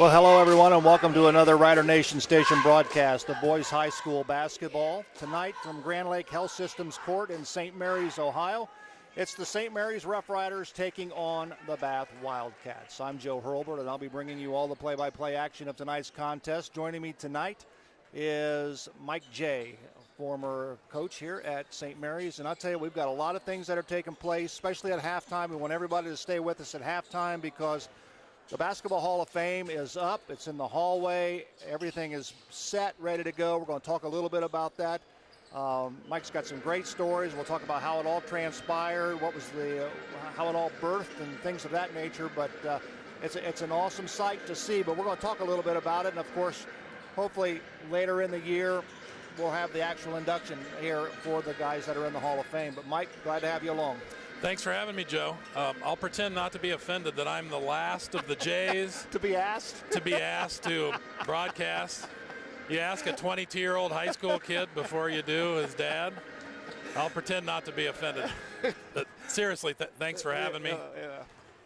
Well, hello everyone, and welcome to another Rider Nation Station broadcast of boys high school basketball. Tonight from Grand Lake Health Systems Court in St. Mary's, Ohio. It's the St. Mary's Rough Riders taking on the Bath Wildcats. I'm Joe Hurlbert, and I'll be bringing you all the play-by-play action of tonight's contest. Joining me tonight is Mike J., former coach here at St. Mary's. And I'll tell you, we've got a lot of things that are taking place, especially at halftime. We want everybody to stay with us at halftime because the Basketball Hall of Fame is up. It's in the hallway. Everything is set, ready to go. We're going to talk a little bit about that. Mike's got some great stories. We'll talk about how it all transpired, how it all birthed, and things of that nature. But it's an awesome sight to see. But we're going to talk a little bit about it. And of course, hopefully later in the year, we'll have the actual induction here for the guys that are in the Hall of Fame. But Mike, glad to have you along. Thanks for having me, Joe. I'll pretend not to be offended that I'm the last of the Jays. To be asked to broadcast. You ask a 22-year-old high school kid before you do his dad. I'll pretend not to be offended. But seriously, thanks for having me.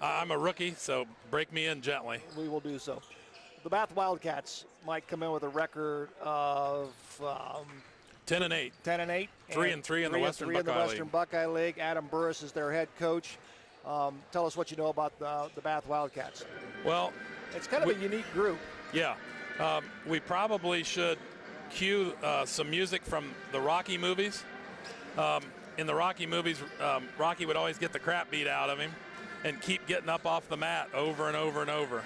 I'm a rookie, so break me in gently. We will do so. The Bath Wildcats might come in with a record of 10-8. 10-8. 3-3 in the Western Buckeye League. Adam Burris is their head coach. Tell us what you know about the Bath Wildcats. Well, it's kind of a unique group. Yeah. We probably should cue some music from the Rocky movies. In the Rocky movies, Rocky would always get the crap beat out of him and keep getting up off the mat over and over and over.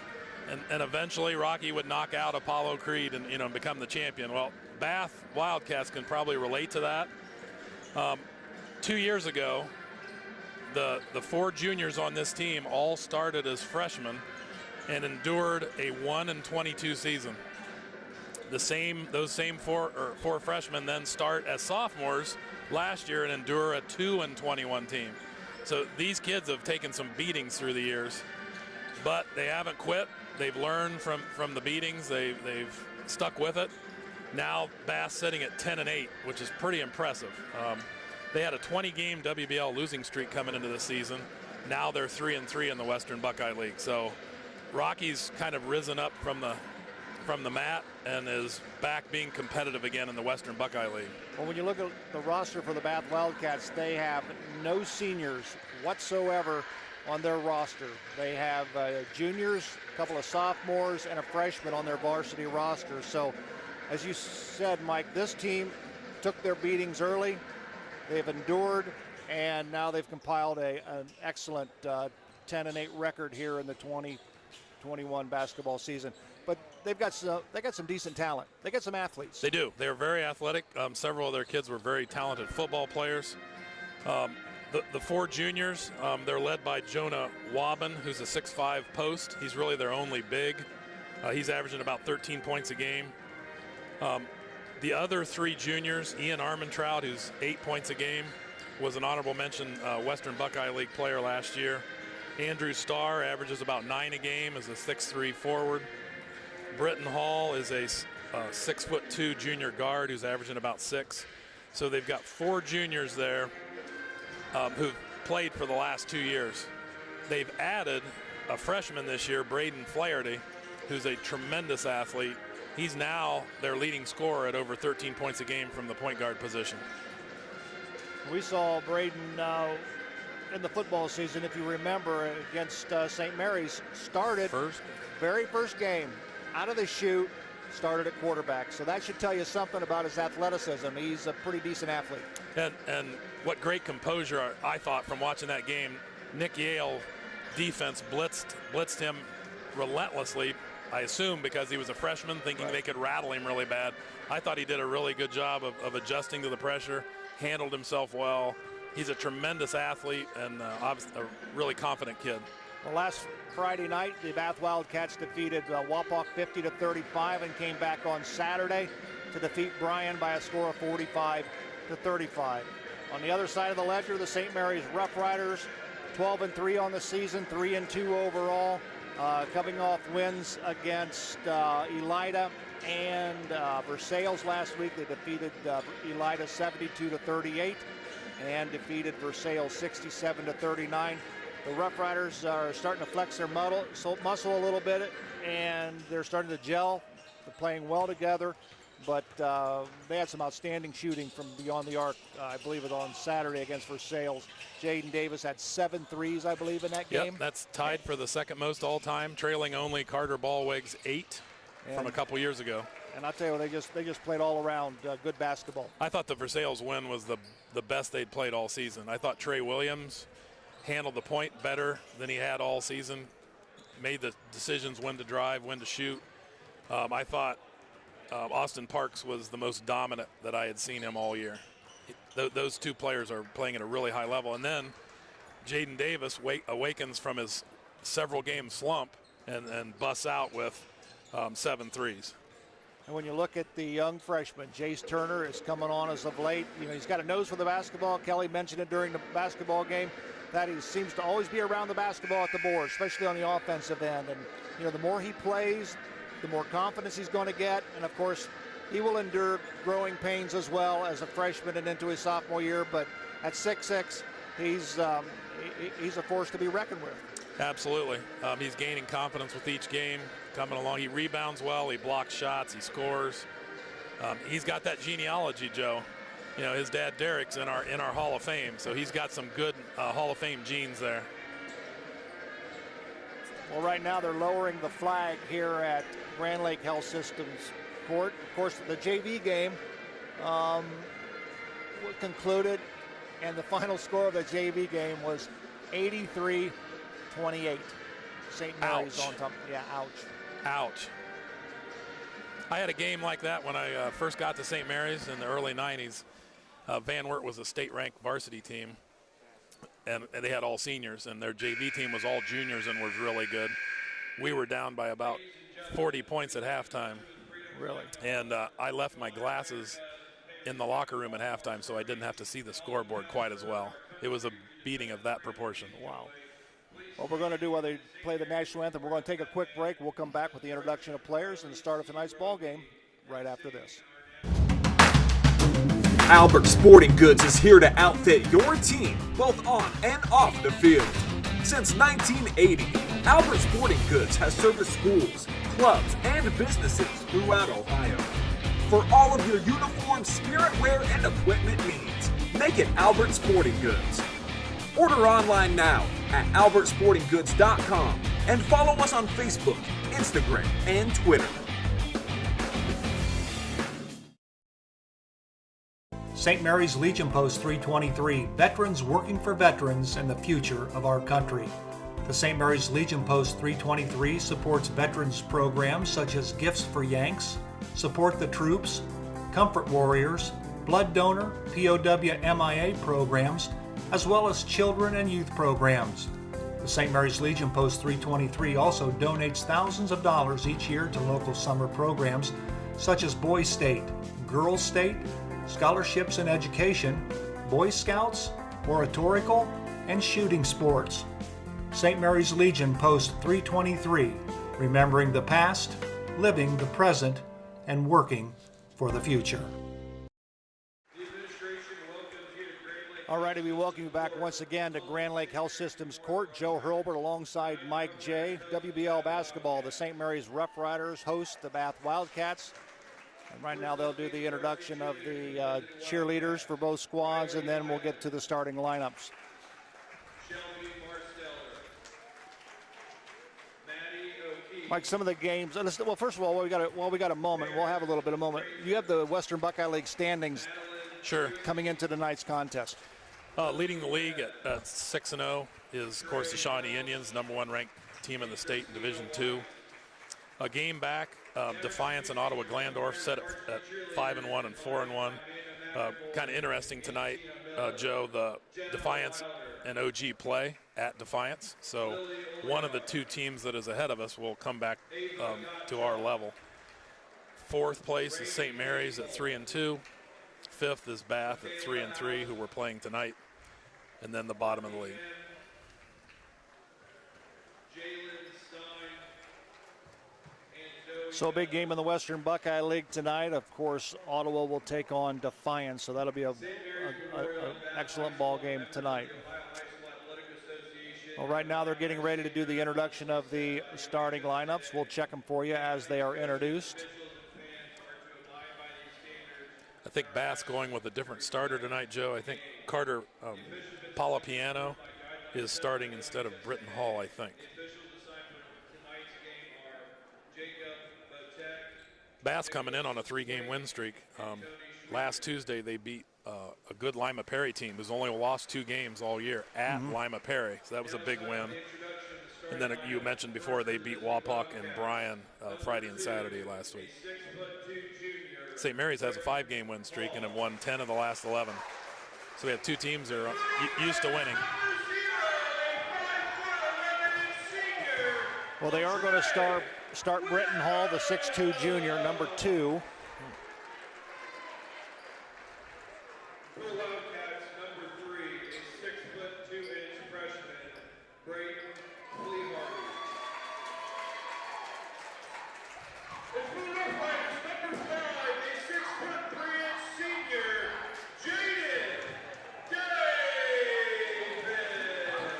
And eventually Rocky would knock out Apollo Creed and become the champion. Well, Bath Wildcats can probably relate to that. 2 years ago, the four juniors on this team all started as freshmen and endured a 1-22 season. Those same four freshmen then start as sophomores last year and endure a 2-21 team. So these kids have taken some beatings through the years, but they haven't quit. They've learned from the beatings. They've stuck with it. Now Bath sitting at 10-8, which is pretty impressive. They had a 20-game WBL losing streak coming into the season. Now they're 3-3 in the Western Buckeye League. So Rocky's kind of risen up from the mat and is back being competitive again in the Western Buckeye League. Well, when you look at the roster for the Bath Wildcats, they have no seniors whatsoever on their roster. They have juniors, a couple of sophomores, and a freshman on their varsity roster. So, as you said, Mike, this team took their beatings early. They've endured, and now they've compiled an excellent 10-8 record here in the 2021 basketball season. But they got some decent talent. They got some athletes. They do. They're very athletic. Several of their kids were very talented football players. The four juniors, they're led by Jonah Wabin, who's a 6'5" post. He's really their only big. He's averaging about 13 points a game. The other three juniors, Ian Armentrout, who's 8 points a game, was an honorable mention Western Buckeye League player last year. Andrew Starr averages about 9 a game as a 6'3" forward. Britton Hall is a 6'2" junior guard who's averaging about 6. So they've got four juniors there who've played for the last 2 years. They've added a freshman this year, Braden Flaherty, who's a tremendous athlete. He's now their leading scorer at over 13 points a game from the point guard position. We saw Braden in the football season, if you remember, against St. Mary's, started very first game out of the chute, started at quarterback. So that should tell you something about his athleticism. He's a pretty decent athlete. And what great composure I thought from watching that game. Nick Yale defense blitzed him relentlessly, I assume because he was a freshman, thinking they could rattle him really bad. I thought he did a really good job of adjusting to the pressure, handled himself well. He's a tremendous athlete and obviously a really confident kid. Well, last Friday night, the Bath Wildcats defeated Wapak 50-35 and came back on Saturday to defeat Bryan by a score of 45-35. On the other side of the ledger, the St. Mary's Rough Riders, 12-3 on the season, 3-2 overall, coming off wins against Elida and Versailles last week. They defeated Elida 72-38 and defeated Versailles 67-39. the Rough Riders are starting to flex their muscle a little bit, and they're starting to gel. They're playing well together, but they had some outstanding shooting from beyond the arc. I believe it on Saturday against Versailles. Jaden Davis had 7 threes, I believe, in that game. Yep, that's tied for the second most all-time, trailing only Carter Ballwig's 8 from a couple years ago. And I'll tell you, they just played all around good basketball. I thought the Versailles win was the best they'd played all season. I thought Latrey Williams handled the point better than he had all season, made the decisions when to drive, when to shoot. I thought Austin Parks was the most dominant that I had seen him all year. Those two players are playing at a really high level. And then Jaden Davis awakens from his several-game slump and busts out with 7 threes. And when you look at the young freshman, Jace Turner is coming on as of late. You know, he's got a nose for the basketball. Kelly mentioned it during the basketball game that he seems to always be around the basketball at the board, especially on the offensive end. And, you know, the more he plays, the more confidence he's going to get. And, of course, he will endure growing pains as well as a freshman and into his sophomore year. But at 6'6", he's a force to be reckoned with. Absolutely. He's gaining confidence with each game, coming along. He rebounds well. He blocks shots. He scores. He's got that genealogy, Joe. You know, his dad Derek's in our Hall of Fame, so he's got some good Hall of Fame genes there. Well, right now they're lowering the flag here at Grand Lake Health Systems Court. Of course, the JV game concluded, and the final score of the JV game was 83-28. St. Mary's on top. Yeah, ouch. Ouch. I had a game like that when I first got to St. Mary's in the early 90s. Van Wert was a state-ranked varsity team, and they had all seniors, and their JV team was all juniors and was really good. We were down by about 40 points at halftime. Really? And I left my glasses in the locker room at halftime, so I didn't have to see the scoreboard quite as well. It was a beating of that proportion. Wow. What we're going to do while they play the national anthem, we're going to take a quick break. We'll come back with the introduction of players and the start of tonight's ball game right after this. Albert Sporting Goods is here to outfit your team, both on and off the field. Since 1980, Albert Sporting Goods has serviced schools, clubs, and businesses throughout Ohio. For all of your uniform, spirit wear, and equipment needs, make it Albert Sporting Goods. Order online now at albertsportinggoods.com and follow us on Facebook, Instagram, and Twitter. St. Mary's Legion Post 323, veterans working for veterans and the future of our country. The St. Mary's Legion Post 323 supports veterans programs such as Gifts for Yanks, Support the Troops, Comfort Warriors, Blood Donor, POW MIA programs, as well as children and youth programs. The St. Mary's Legion Post 323 also donates thousands of dollars each year to local summer programs such as Boys State, Girls State, scholarships in education, Boy Scouts, oratorical, and shooting sports. St. Mary's Legion Post 323, remembering the past, living the present, and working for the future. All righty, we welcome you back once again to Grand Lake Health Systems Court. Joe Hurlbert alongside Mike J. WBL basketball, the St. Mary's Rough Riders host the Bath Wildcats. And right now they'll do the introduction of the cheerleaders for both squads, and then we'll get to the starting lineups. Mike, some of the games. Well, first of all, while we got a moment, we'll have a little bit of moment. You have the Western Buckeye League standings. Sure. Coming into tonight's contest. Leading the league at 6-0 is, of course, the Shawnee Indians, #1 ranked team in the state in Division II. A game back, Defiance and Ottawa Glandorf set at 5-1 and 4-1. Kind of interesting tonight, Joe. The Defiance and OG play at Defiance, so one of the two teams that is ahead of us will come back to our level. Fourth place is St. Mary's at 3-2. Fifth is Bath at 3-3, who we're playing tonight, and then the bottom of the league. So a big game in the Western Buckeye League tonight. Of course, Ottawa will take on Defiance, so that'll be an excellent ball game tonight. Well, right now they're getting ready to do the introduction of the starting lineups. We'll check them for you as they are introduced. I think Bass going with a different starter tonight, Joe. I think Carter Palapiano is starting instead of Britton Hall, I think. Bass coming in on a 3-game win streak. Last Tuesday they beat a good Lima Perry team who's only lost 2 games all year at Lima Perry. So that was a big win. And then you mentioned before they beat Wapak and Bryan Friday and Saturday last week. St. Mary's has a 5-game win streak and have won 10 of the last 11. So we have 2 teams that are used to winning. Well, they are going to start Britton Hall, the 6'2 junior, number 2.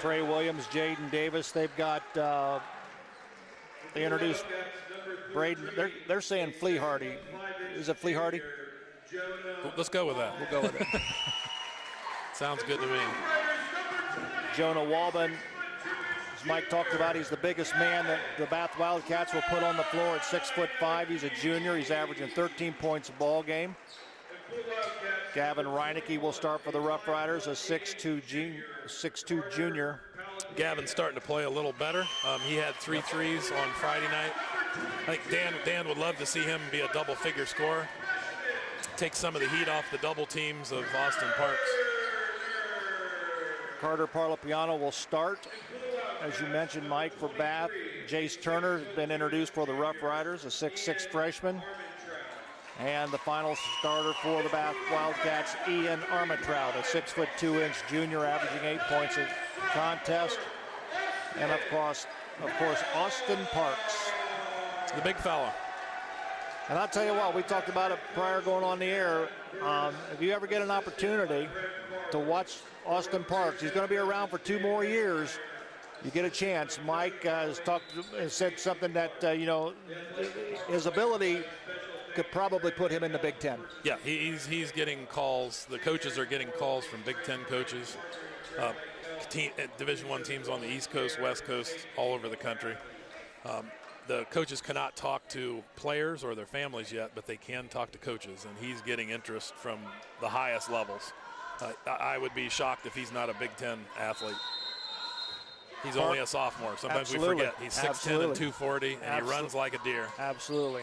Latrey Williams, Jaden Davis. They've got, they introduced Braden. They're saying Flea Hardy. Is it Flea Hardy? Let's go with that. We'll go with it. Sounds good to me. Jonah Walben, as Mike talked about, he's the biggest man that the Bath Wildcats will put on the floor at 6'5". He's a junior. He's averaging 13 points a ball game. Gavin Reinecke will start for the Rough Riders, a 6'2 junior. Gavin's starting to play a little better. He had 3 threes on Friday night. I think Dan would love to see him be a double-figure scorer. Take some of the heat off the double teams of Austin Parks. Carter Parlapiano will start. As you mentioned, Mike, for Bath. Jace Turner has been introduced for the Rough Riders, a 6'6 freshman. And the final starter for the Bath Wildcats, Ian Armitrout, a 6'2" junior, averaging 8 points a contest. And of course, Austin Parks, the big fella. And I'll tell you what, we talked about it prior going on the air. If you ever get an opportunity to watch Austin Parks, he's going to be around for 2 more years. You get a chance. Mike has said something that his ability could probably put him in the Big Ten. Yeah, he's getting calls. The coaches are getting calls from Big Ten coaches, Division I teams on the East Coast, West Coast, all over the country. The coaches cannot talk to players or their families yet, but they can talk to coaches, and he's getting interest from the highest levels. I would be shocked if he's not a Big Ten athlete. He's only a sophomore. Sometimes we forget. He's 6'10" and 240, and he runs like a deer. Absolutely.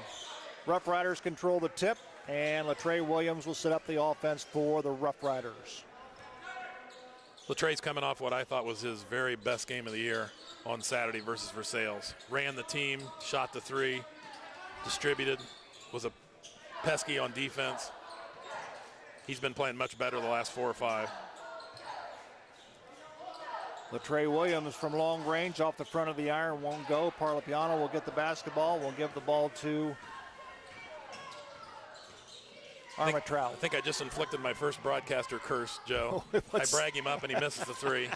Rough Riders control the tip, and Latrey Williams will set up the offense for the Rough Riders. Latrey's coming off what I thought was his very best game of the year on Saturday versus Versailles. Ran the team, shot the 3, distributed, was a pesky on defense. He's been playing much better the last 4 or 5. Latrey Williams from long range off the front of the iron won't go. Parlapiano will get the basketball. We'll give the ball to Armitrout. I think I just inflicted my first broadcaster curse, Joe. I brag him up and he misses the 3.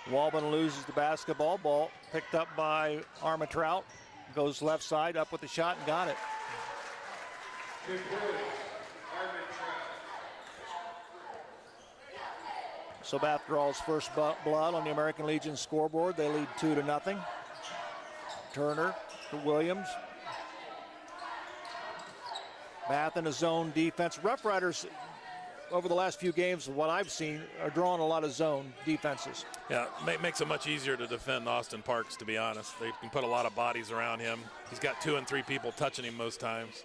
Walben loses the basketball. Ball picked up by Armitrout. Goes left side, up with the shot, and got it. So Bath draws first blood on the American Legion scoreboard. They lead 2-0. Turner to Williams. Bath in a zone defense. Rough Riders, over the last few games, what I've seen, are drawing a lot of zone defenses. Yeah, makes it much easier to defend Austin Parks, to be honest. They can put a lot of bodies around him. He's got 2 and 3 people touching him most times.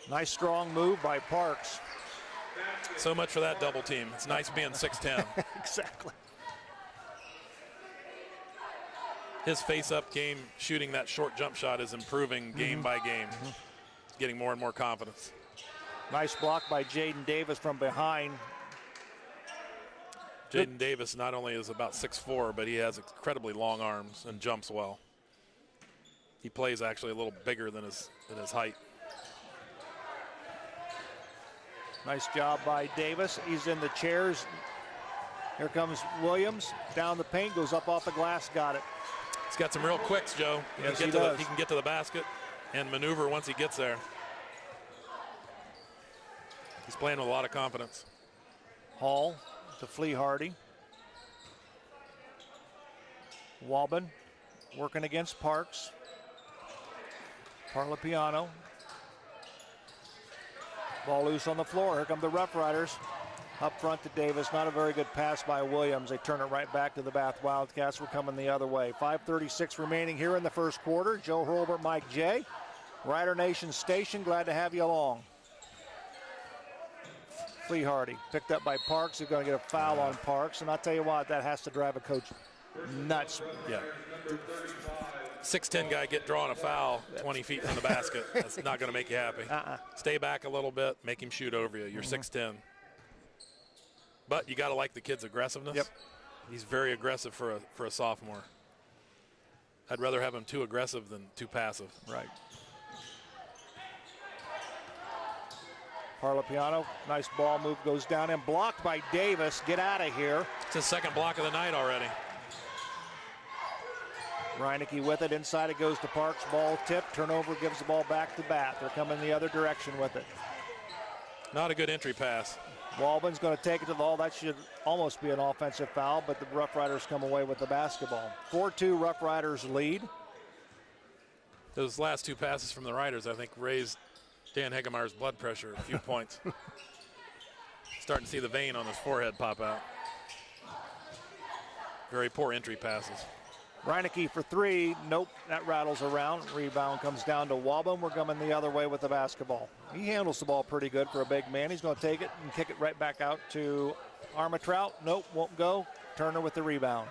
Nice strong move by Parks. So much for that double team. It's nice being 6'10". Exactly. His face-up game, shooting that short jump shot, is improving game by game. Getting more and more confidence. Nice block by Jaden Davis from behind. Jaden Davis not only is about 6'4", but he has incredibly long arms and jumps well. He plays actually a little bigger than his height. Nice job by Davis. He's in the chairs. Here comes Williams. Down the paint, goes up off the glass, got it. He's got some real quicks, Joe. Yes, he does. He can get to the basket and maneuver once he gets there. He's playing with a lot of confidence. Hall to Flea Hardy. Walbin working against Parks. Parlapiano. Ball loose on the floor. Here come the Rough Riders. Up front to Davis. Not a very good pass by Williams. They turn it right back to the Bath Wildcats. We're coming the other way. 5:36 remaining here in the first quarter. Joe Hurlbert, Mike J. Rider Nation Station. Glad to have you along. Flea Hardy picked up by Parks. He's going to get a foul on Parks. And I'll tell you what, that has to drive a coach nuts. Yeah. 6'10" guy drawing a foul 20 feet from the basket. That's not going to make you happy. Stay back a little bit, make him shoot over you. You're 6'10". But you got to like the kid's aggressiveness. Yep. He's very aggressive for a sophomore. I'd rather have him too aggressive than too passive. Right. Parlapiano, nice ball move, goes down and blocked by Davis. Get out of here. It's his second block of the night already. Reinecke with it. Inside it goes to Parks. Ball tip. Turnover gives the ball back to Bath. They're coming the other direction with it. Not a good entry pass. Walbin's going to take it to the ball. That should almost be an offensive foul, but the Rough Riders come away with the basketball. 4-2 Rough Riders lead. Those last two passes from the Riders, I think, raised Dan Hegemeyer's blood pressure a few points. Starting to see the vein on his forehead pop out. Very poor entry passes. Reinecke for three. Nope, that rattles around. Rebound comes down to Walbin. We're coming the other way with the basketball. He handles the ball pretty good for a big man. He's going to take it and kick it right back out to Armatrout. Nope, won't go. Turner with the rebound.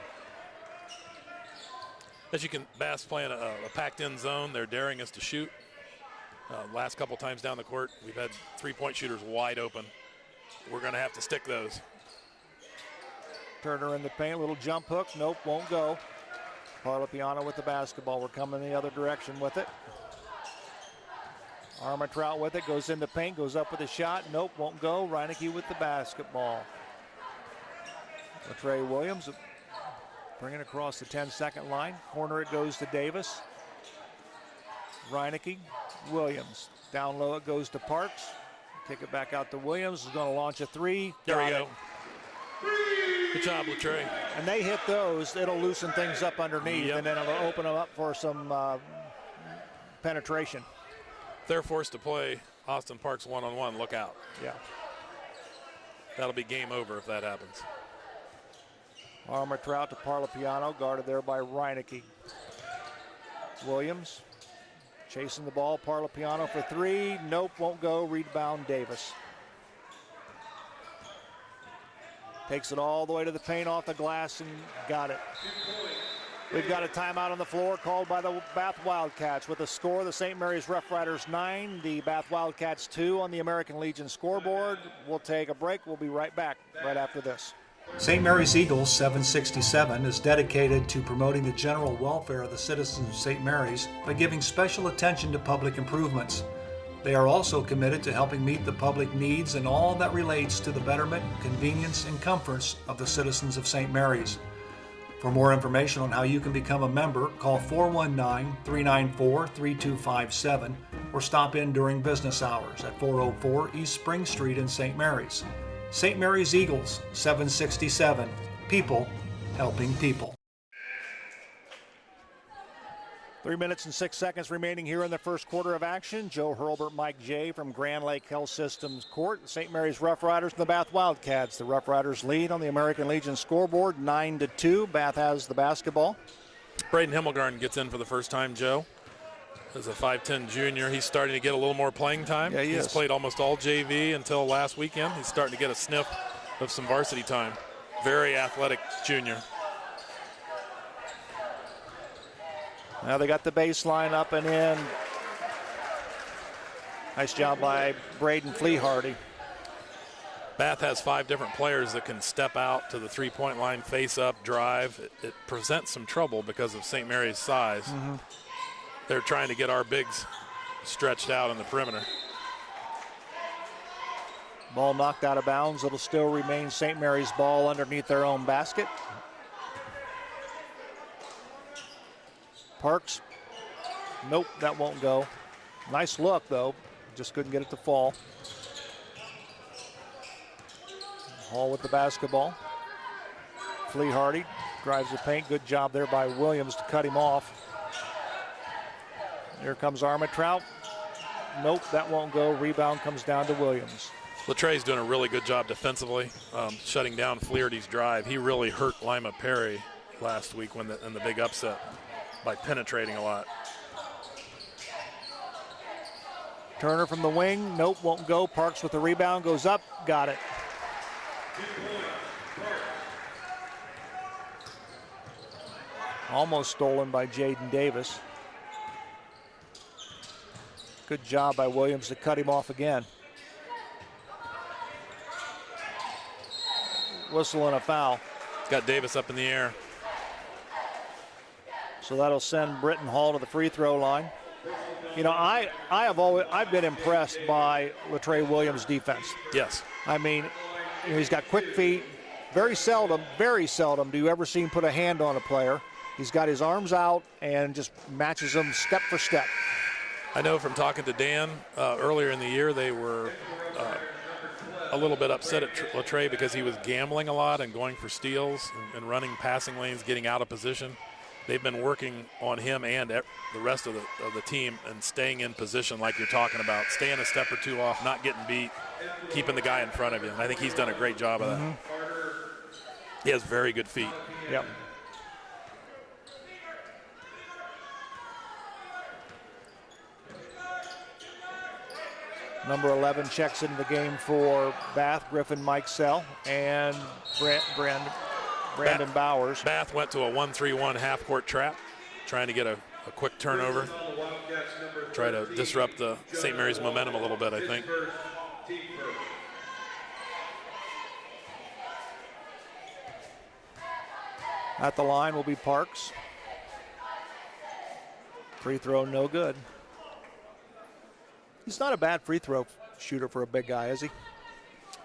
As you can, Bass playing a packed-in zone. They're daring us to shoot. Last couple times down the court, we've had three-point shooters wide open. We're going to have to stick those. Turner in the paint, little jump hook. Nope, won't go. Parlapiano with the basketball. We're coming the other direction with it. Armatrout with it, goes in the paint, goes up with a shot. Nope, won't go. Reinecke with the basketball. Latrey Williams bringing it across the 10-second line. Corner it goes to Davis. Reinecke, Williams. Down low it goes to Parks. Kick it back out to Williams. Is going to launch a three. There we go. Good job, Latrey. And they hit those, it'll loosen things up underneath, and then it'll open them up for some penetration. If they're forced to play Austin Parks one-on-one, look out. Yeah. That'll be game over if that happens. Armatrout to Parlapiano, guarded there by Reinecke. Williams chasing the ball. Parlapiano for three. Nope, won't go. Rebound Davis. Takes it all the way to the paint, off the glass, and got it. We've got a timeout on the floor called by the Bath Wildcats. With a score, the St. Mary's Rough Riders 9, the Bath Wildcats 2 on the American Legion scoreboard. We'll take a break. We'll be right back right after this. St. Mary's Eagles 767 is dedicated to promoting the general welfare of the citizens of St. Mary's by giving special attention to public improvements. They are also committed to helping meet the public needs and all that relates to the betterment, convenience, and comforts of the citizens of St. Mary's. For more information on how you can become a member, call 419-394-3257 or stop in during business hours at 404 East Spring Street in St. Mary's. St. Mary's Eagles, 767. People helping people. 3 minutes and 6 seconds remaining here in the first quarter of action. Joe Hurlbert, Mike J. from Grand Lake Health Systems Court. St. Mary's Rough Riders and the Bath Wildcats. The Rough Riders lead on the American Legion scoreboard 9-2. Bath has the basketball. Braden Himmelgarn gets in for the first time, Joe. As a 5'10 junior, he's starting to get a little more playing time. Yeah, he's played almost all JV until last weekend. He's starting to get a sniff of some varsity time. Very athletic junior. Now they got the baseline up and in. Nice job by Braden Flea Hardy. Bath has 5 different players that can step out to the three-point line, face up, drive. It presents some trouble because of St. Mary's size. Mm-hmm. They're trying to get our bigs stretched out on the perimeter. Ball knocked out of bounds. It'll still remain St. Mary's ball underneath their own basket. Parks. Nope, that won't go. Nice look, though. Just couldn't get it to fall. Hall with the basketball. Flea Hardy drives the paint. Good job there by Williams to cut him off. Here comes Armitrout. Nope, that won't go. Rebound comes down to Williams. Latrey's doing a really good job defensively, shutting down Flaherty's drive. He really hurt Lima Perry last week in the big upset by penetrating a lot. Turner from the wing. Nope, won't go. Parks with the rebound. Goes up. Got it. Almost stolen by Jaden Davis. Good job by Williams to cut him off again. Whistle and a foul. Got Davis up in the air. So that'll send Britton Hall to the free throw line. You know, I've been impressed by Latrey Williams' defense. Yes. I mean, he's got quick feet. Very seldom do you ever see him put a hand on a player. He's got his arms out and just matches them step for step. I know from talking to Dan earlier in the year, they were a little bit upset at Latrey because he was gambling a lot and going for steals and running passing lanes, getting out of position. They've been working on him and the rest of the team and staying in position like you're talking about, staying a step or two off, not getting beat, keeping the guy in front of you. And I think he's done a great job of that. He has very good feet. Yep. Number 11 checks into the game for Bath, Griffin Mikesell, and Brandon Bowers. Bath went to a 1-3-1 half-court trap, trying to get a quick turnover, try to disrupt the St. Mary's momentum a little bit, I think. At the line will be Parks. Free throw no good. He's not a bad free throw shooter for a big guy, is he?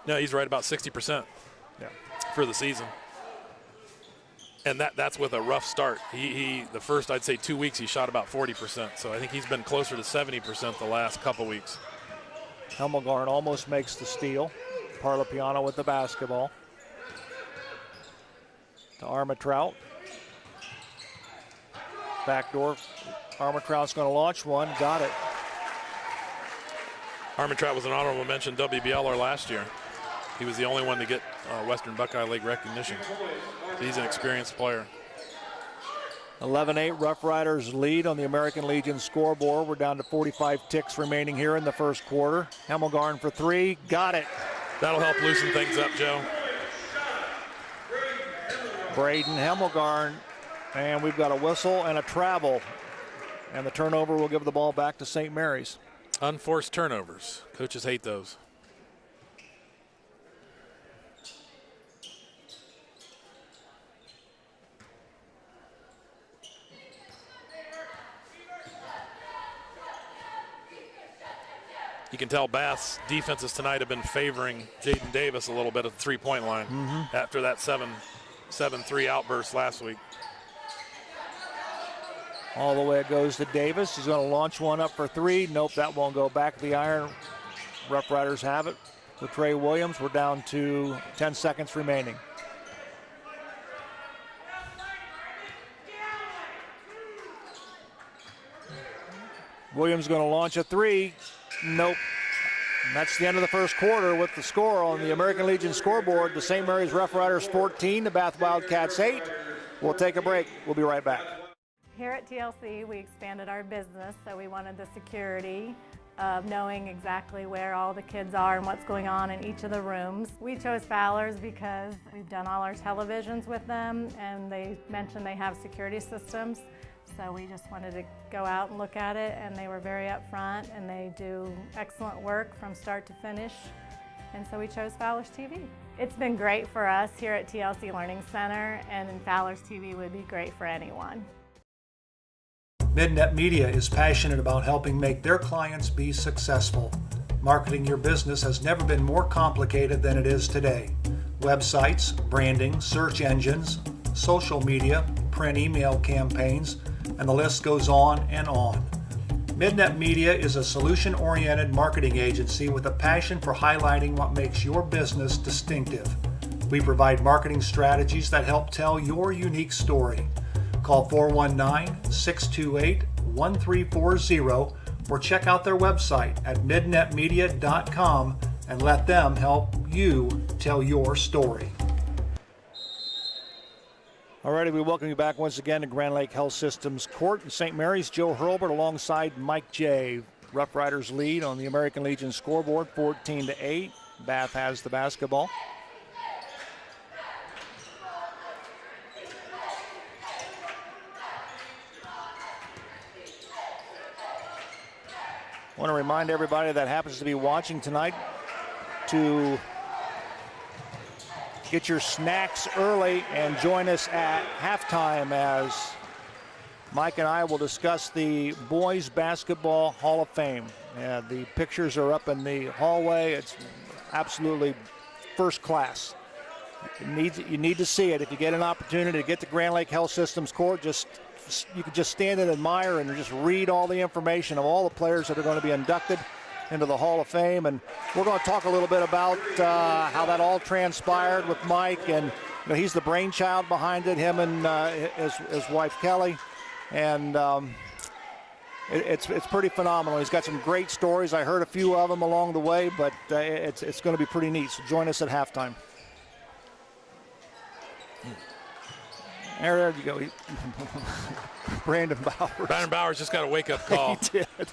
No, he's right about 60% for the season. And that's with a rough start. The first, I'd say, 2 weeks, he shot about 40%. So I think he's been closer to 70% the last couple weeks. Helmelgarn almost makes the steal. Parlapiano with the basketball. To Armitrout. Backdoor. Armitrout's going to launch one. Got it. Armitrout was an honorable mention WBLer last year. He was the only one to get Western Buckeye League recognition. So he's an experienced player. 11-8 Rough Riders lead on the American Legion scoreboard. We're down to 45 ticks remaining here in the first quarter. Helmelgarn for three. Got it. That'll help loosen things up, Joe. Braden Helmelgarn. And we've got a whistle and a travel. And the turnover will give the ball back to St. Mary's. Unforced turnovers. Coaches hate those. You can tell Bath's defenses tonight have been favoring Jaden Davis a little bit at the three-point line after that 7-3 outburst last week. All the way it goes to Davis. He's going to launch one up for three. Nope, that won't go. Back to the iron. Rough Riders have it. Latrey Williams, we're down to 10 seconds remaining. Williams going to launch a three. Nope. And that's the end of the first quarter with the score on the American Legion scoreboard. The St. Mary's Rough Riders 14, the Bath Wildcats 8. We'll take a break. We'll be right back. Here at TLC, we expanded our business, so we wanted the security of knowing exactly where all the kids are and what's going on in each of the rooms. We chose Fowler's because we've done all our televisions with them, and they mentioned they have security systems. So we just wanted to go out and look at it, and they were very upfront, and they do excellent work from start to finish. And so we chose Fowler's TV. It's been great for us here at TLC Learning Center, and Fowler's TV would be great for anyone. Midnet Media is passionate about helping make their clients be successful. Marketing your business has never been more complicated than it is today. Websites, branding, search engines, social media, print email campaigns, and the list goes on and on. Midnet Media is a solution-oriented marketing agency with a passion for highlighting what makes your business distinctive. We provide marketing strategies that help tell your unique story. Call 419-628-1340 or check out their website at midnetmedia.com and let them help you tell your story. Alrighty, we welcome you back once again to Grand Lake Health Systems Court in St. Mary's. Joe Hurlbert alongside Mike J. Rough Riders lead on the American Legion scoreboard, 14-8. Bath has the basketball. I want to remind everybody that happens to be watching tonight to get your snacks early and join us at halftime as Mike and I will discuss the Boys Basketball Hall of Fame. The pictures are up in the hallway. It's absolutely first class. You need to see it. If you get an opportunity to get to Grand Lake Health Systems Court, you could just stand and admire and just read all the information of all the players that are going to be inducted into the Hall of Fame. And we're going to talk a little bit about how that all transpired with Mike. And he's the brainchild behind it, him and his wife Kelly. And it's pretty phenomenal. He's got some great stories. I heard a few of them along the way, but it's going to be pretty neat. So join us at halftime. There you go. Brandon Bowers. Brandon Bowers just got a wake-up call. He did. I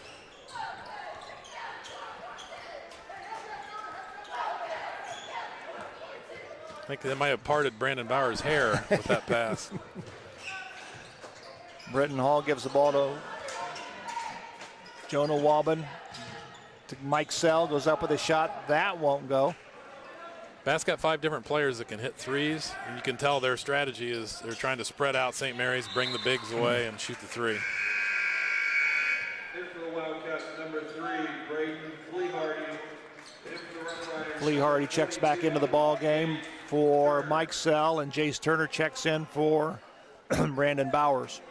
think they might have parted Brandon Bowers' hair with that pass. Britton Hall gives the ball to Jonah Wabin. To Mike Sell, goes up with a shot. That won't go. Bass got 5 different players that can hit threes, and you can tell their strategy is they're trying to spread out St. Mary's, bring the bigs away, and shoot the three. Here for the Wildcats, number 3, Braden Fleehardy. Fleehardy checks back into the ball game for Mike Sell, and Jace Turner checks in for Brandon Bowers.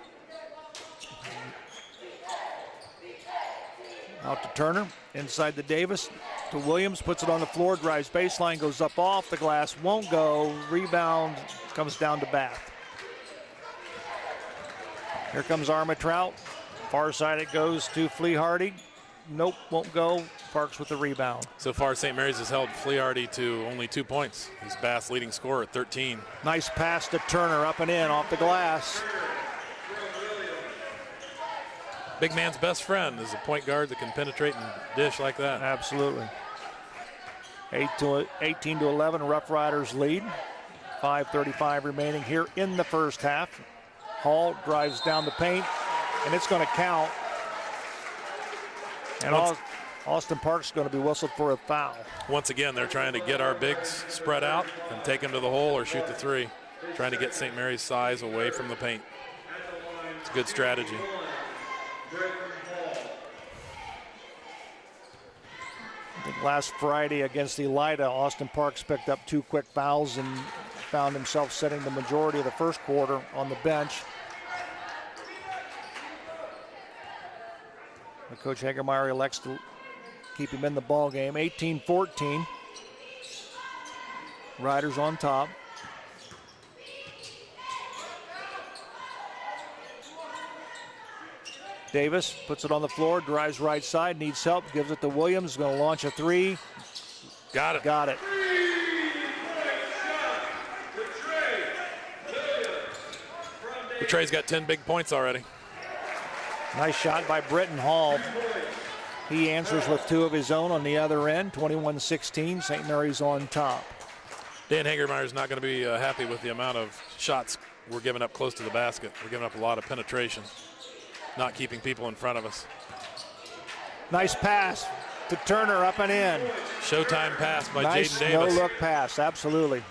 Out to Turner, inside to Davis, to Williams, puts it on the floor, drives baseline, goes up off the glass, won't go, rebound, comes down to Bath. Here comes Armitrout, far side it goes to Fleehardy, nope, won't go, Parks with the rebound. So far, St. Mary's has held Fleehardy to only 2 points. He's Bath's leading scorer at 13. Nice pass to Turner, up and in, off the glass. Big man's best friend is a point guard that can penetrate and dish like that. Absolutely. 18-11, Rough Riders lead. 5:35 remaining here in the first half. Hall drives down the paint, and it's going to count. And Austin Parks is going to be whistled for a foul. Once again, they're trying to get our bigs spread out and take them to the hole or shoot the three. Trying to get St. Mary's size away from the paint. It's a good strategy. I think last Friday against Elida, Austin Parks picked up 2 quick fouls and found himself sitting the majority of the first quarter on the bench. But Coach Hagermeyer elects to keep him in the ball game. 18-14. Riders on top. Davis puts it on the floor, drives right side, needs help, gives it to Williams, going to launch a three. Got it. Got it. Latrey's got 10 big points already. Nice shot by Britton Hall. He answers with 2 of his own on the other end, 21-16, St. Mary's on top. Dan Hagermeyer's not going to be happy with the amount of shots we're giving up close to the basket. We're giving up a lot of penetration, not keeping people in front of us. Nice pass to Turner, up and in. Showtime pass by Nice Jaden Davis. no-look pass, absolutely.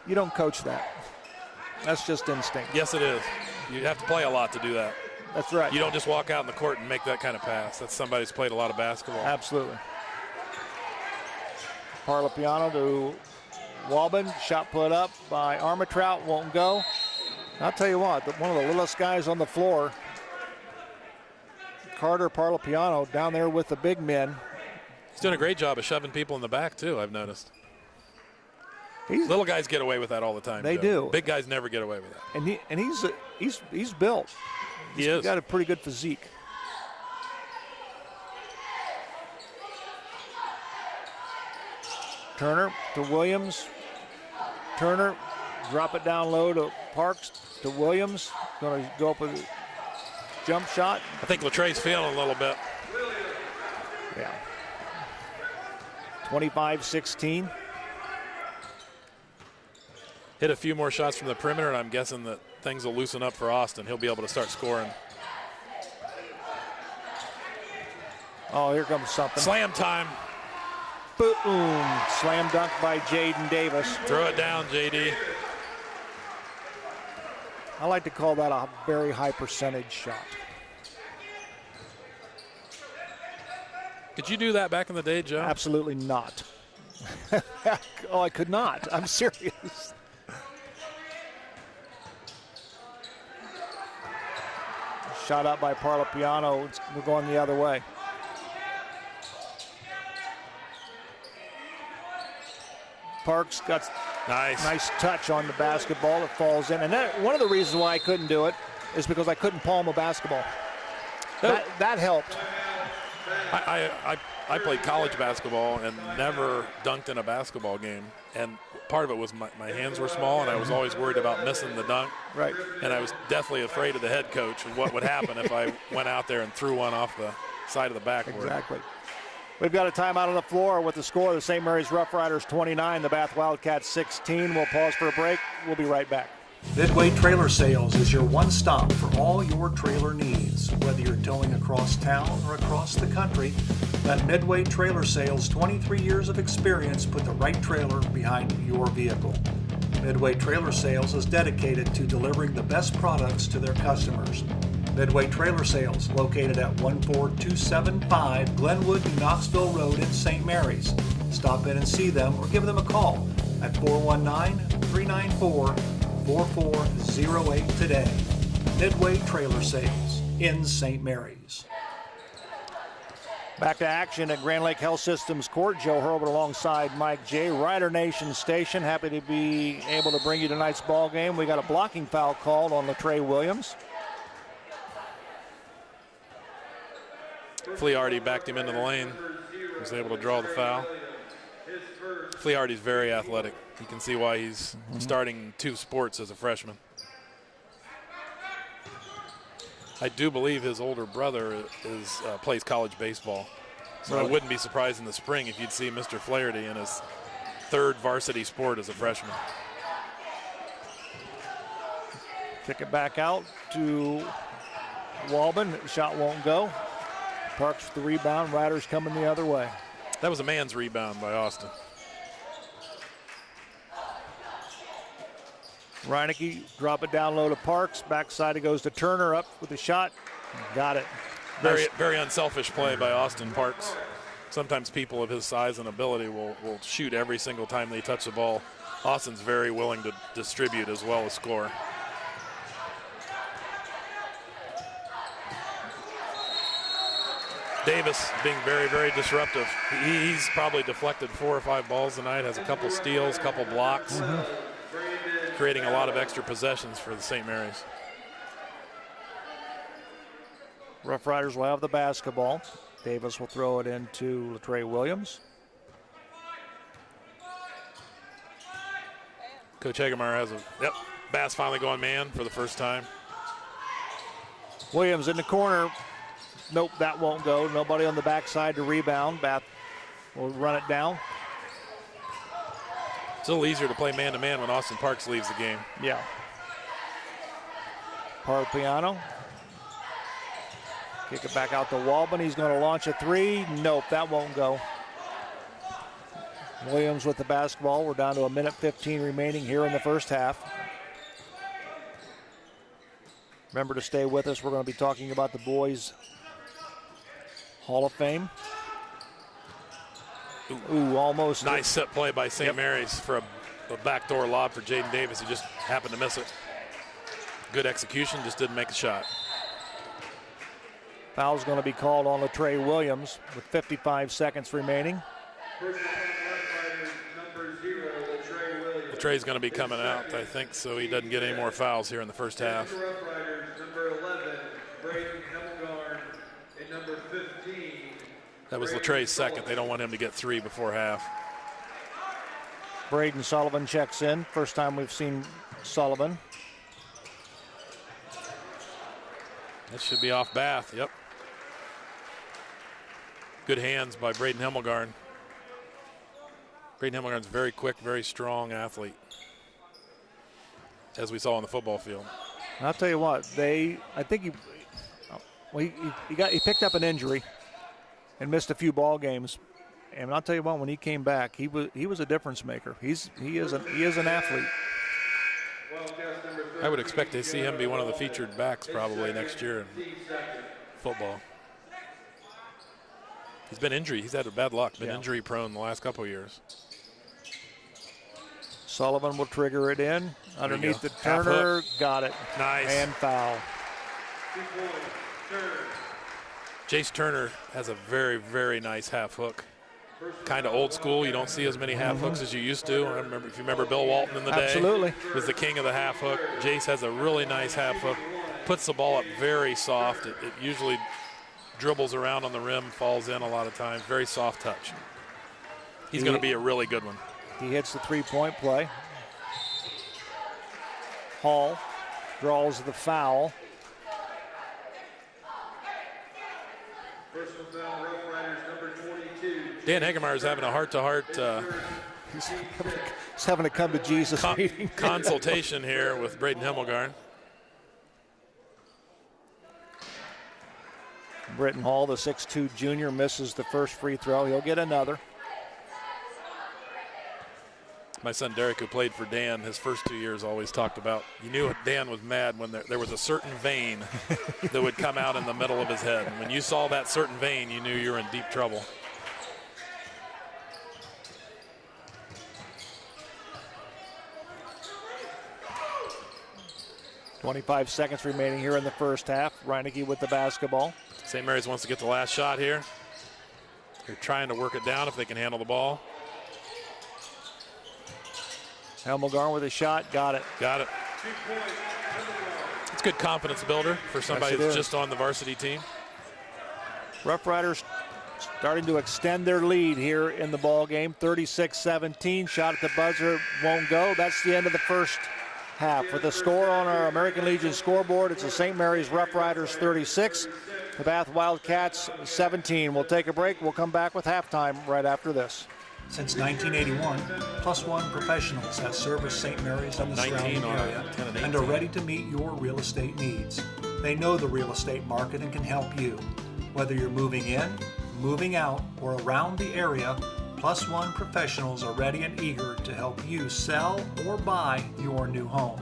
You don't coach that. That's just instinct. Yes, it is. You have to play a lot to do that. That's right. You don't just walk out in the court and make that kind of pass. That's somebody who's played a lot of basketball. Absolutely. Parlapiano to Walben. Shot put up by Armitrout. Won't go. I'll tell you what, one of the littlest guys on the floor, Carter Parlapiano, down there with the big men. He's doing a great job of shoving people in the back, too, I've noticed. Little guys get away with that all the time. They do. Big guys never get away with that. And he's built. He's got a pretty good physique. Turner to Williams. Turner, drop it down low to Parks, to Williams. Going to go up with a jump shot. I think Latrey's feeling a little bit. Yeah. 25-16. Hit a few more shots from the perimeter, and I'm guessing that things will loosen up for Austin. He'll be able to start scoring. Oh, here comes something. Slam time. Boom. Slam dunk by Jaden Davis. Throw it down, JD. I like to call that a very high percentage shot. Could you do that back in the day, Joe? Absolutely not. Oh, I could not. I'm serious. Shot up by Parlapiano. We're going the other way. Parks got nice touch on the basketball that falls in. And one of the reasons why I couldn't do it is because I couldn't palm a basketball. That helped. I played college basketball and never dunked in a basketball game. And part of it was my hands were small, and I was always worried about missing the dunk. Right. And I was definitely afraid of the head coach and what would happen if I went out there and threw one off the side of the backboard. Exactly. We've got a timeout on the floor with the score. The St. Mary's Rough Riders 29, the Bath Wildcats 16. We'll pause for a break. We'll be right back. Midway Trailer Sales is your one stop for all your trailer needs. Whether you're towing across town or across the country, let Midway Trailer Sales' 23 years of experience put the right trailer behind your vehicle. Midway Trailer Sales is dedicated to delivering the best products to their customers. Midway Trailer Sales, located at 14275 Glenwood, New Knoxville Road in St. Mary's. Stop in and see them or give them a call at 419-394-4408 today. Midway Trailer Sales in St. Mary's. Back to action at Grand Lake Health Systems Court. Joe Hurlbut alongside Mike J. Rider Nation Station. Happy to be able to bring you tonight's ball game. We got a blocking foul called on Latrey Williams. Fleardy backed him into the lane. He was able to draw the foul. Fleardy's very athletic. You can see why he's starting 2 sports as a freshman. I do believe his older brother plays college baseball. So I wouldn't be surprised in the spring if you'd see Mr. Flaherty in his 3rd varsity sport as a freshman. Kick it back out to Walben. Shot won't go. Parks with the rebound. Riders coming the other way. That was a man's rebound by Austin. Reineke drop it down low to Parks. Backside it goes to Turner, up with the shot. Got it. Very unselfish play by Austin Parks. Sometimes people of his size and ability will shoot every single time they touch the ball. Austin's very willing to distribute as well as score. Davis being very, very disruptive. He's probably deflected 4 or 5 balls tonight, has a couple steals, couple blocks, creating a lot of extra possessions for the St. Mary's. Rough Riders will have the basketball. Davis will throw it into Latrey Williams. Coach Hagemeyer has Bass finally going man for the first time. Williams in the corner. Nope, that won't go. Nobody on the backside to rebound. Bath will run it down. It's a little easier to play man-to-man when Austin Parks leaves the game. Yeah. Parlapiano. Kick it back out to Walben. He's going to launch a 3. Nope, that won't go. Williams with the basketball. We're down to 1:15 remaining here in the first half. Remember to stay with us. We're going to be talking about the boys' Hall of Fame. Ooh, almost. Nice set play by St. Mary's for a backdoor lob for Jaden Davis. He just happened to miss it. Good execution, just didn't make a shot. Foul's going to be called on Latrey Williams with 55 seconds remaining. Latrey's going to be coming out, I think, so he doesn't get any more fouls here in the first half. That was Latrey's second. They don't want him to get 3 before half. Braden Sullivan checks in. First time we've seen Sullivan. That should be off Bath, yep. Good hands by Braden Hemmelgarn. Braden Hemmelgarn's a very quick, very strong athlete, as we saw on the football field. And I'll tell you what, he picked up an injury and missed a few ball games. And I'll tell you what, when he came back, he was a difference maker. He is an athlete. I would expect to see him be one of the featured backs probably next year in football. He's been injured. He's had a bad luck. Been injury prone the last couple of years. Sullivan will trigger it in underneath the Turner. Got it. Nice. And foul. Jace Turner has a very, very nice half hook. Kind of old school. You don't see as many half hooks as you used to. I remember, if you remember Bill Walton in the day. Absolutely. Was the king of the half hook. Jace has a really nice half hook. Puts the ball up very soft. It usually dribbles around on the rim, falls in a lot of times. Very soft touch. He's going to be a really good one. He hits the three-point play. Hall draws the foul. Dan Hagemeyer's having a heart-to-heart He's having a come to Jesus meeting. Consultation here with Braden Hemmelgarn. Britton Hall, the 6'2 junior, misses the first free throw. He'll get another. My son Derek, who played for Dan his first 2 years, always talked about, you knew Dan was mad when there was a certain vein that would come out in the middle of his head. And when you saw that certain vein, you knew you were in deep trouble. .25 seconds remaining here in the first half. Reineke with the basketball. St. Mary's wants to get the last shot here. They're trying to work it down if they can handle the ball. Hemmelgarn with a shot. Got it. Got it. It's a good confidence builder for somebody that's just on the varsity team. Rough Riders starting to extend their lead here in the ball game. 36-17. Shot at the buzzer won't go. That's the end of the first half. With the score on our American Legion scoreboard, it's the St. Mary's Rough Riders 36, the Bath Wildcats 17. We'll take a break. We'll come back with halftime right after this. Since 1981, Plus One Professionals has serviced St. Mary's and the surrounding area and are ready to meet your real estate needs. They know the real estate market and can help you. Whether you're moving in, moving out, or around the area, Plus One Professionals are ready and eager to help you sell or buy your new home.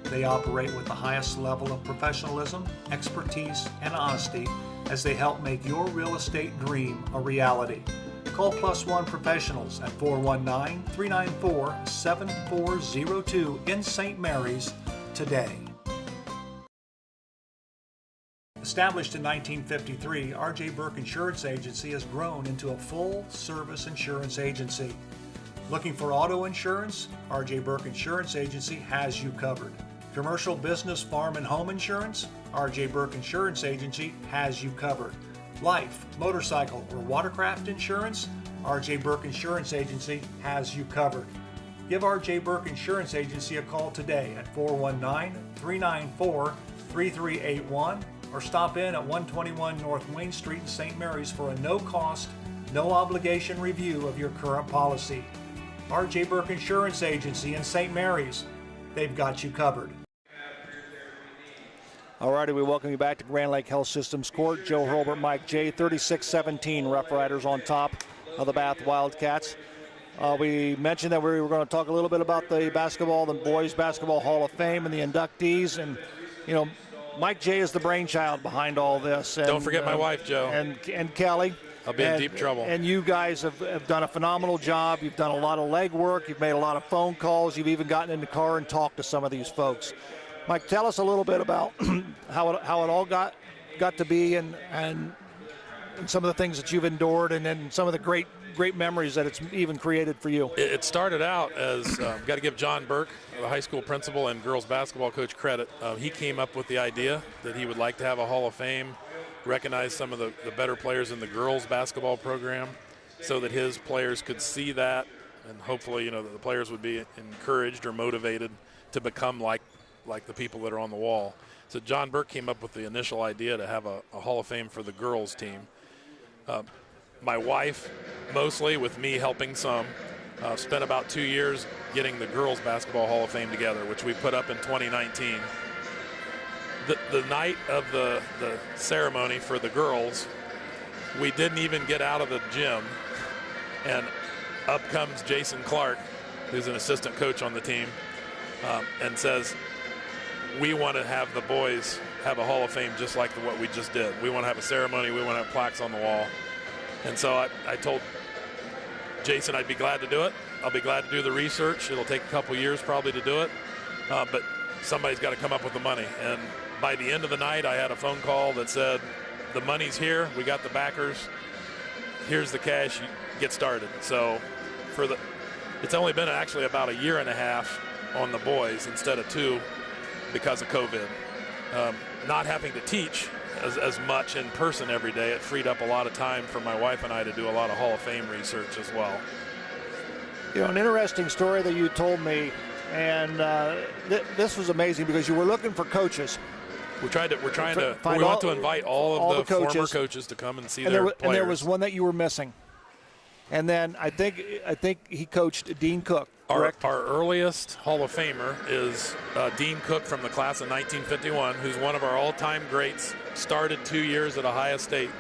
They operate with the highest level of professionalism, expertise, and honesty as they help make your real estate dream a reality. Call Plus One Professionals at 419-394-7402 in St. Mary's today. Established in 1953, R.J. Burke Insurance Agency has grown into a full-service insurance agency. Looking for auto insurance? R.J. Burke Insurance Agency has you covered. Commercial, business, farm, and home insurance? R.J. Burke Insurance Agency has you covered. Life, motorcycle, or watercraft insurance? R.J. Burke Insurance Agency has you covered. Give R.J. Burke Insurance Agency a call today at 419-394-3381 or stop in at 121 North Wayne Street in St. Mary's for a no-cost, no-obligation review of your current policy. R.J. Burke Insurance Agency in St. Mary's. They've got you covered. All righty, we welcome you back to Grand Lake Health Systems Court. Joe Hurlbert, Mike J. 36-17, Rough Riders on top of the Bath Wildcats. We mentioned that we were going to talk a little bit about the boys basketball Hall of Fame and the inductees. And, you know, Mike J is the brainchild behind all this. And, Don't forget my wife, Joe. And Kelly. I'll be in deep trouble. And you guys have done a phenomenal job. You've done a lot of legwork. You've made a lot of phone calls. You've even gotten in the car and talked to some of these folks. Mike, tell us a little bit about how it all got to be and some of the things that you've endured and then some of the great memories that it's even created for you. It started out as, got to give John Burke, the high school principal and girls basketball coach, credit. He came up with the idea that he would like to have a Hall of Fame, recognize some of the better players in the girls basketball program so that his players could see that, and hopefully, the players would be encouraged or motivated to become like the people that are on the wall. So John Burke came up with the initial idea to have a Hall of Fame for the girls team. My wife, mostly with me helping some, spent about 2 years getting the girls basketball Hall of Fame together, which we put up in 2019. The night of the ceremony for the girls, we didn't even get out of the gym, and up comes Jason Clark, who's an assistant coach on the team, and says, we want to have the boys have a Hall of Fame just like what we just did. We want to have a ceremony. We want to have plaques on the wall. And so I told Jason I'd be glad to do it. I'll be glad to do the research. It'll take a couple years probably to do it, but somebody's got to come up with the money. And by the end of the night, I had a phone call that said, the money's here. We got the backers. Here's the cash. You get started. So it's only been actually about a year and a half on the boys instead of 2 because of COVID. Not having to teach as much in person every day, it freed up a lot of time for my wife and I to do a lot of Hall of Fame research as well. An interesting story that you told me, and this was amazing because you were looking for coaches. We want to invite all of the former coaches to come and see their players. And there was one that you were missing. And then I think he coached Dean Cook. Our earliest Hall of Famer is Dean Cook from the class of 1951, who's one of our all-time greats, started 2 years at Ohio State.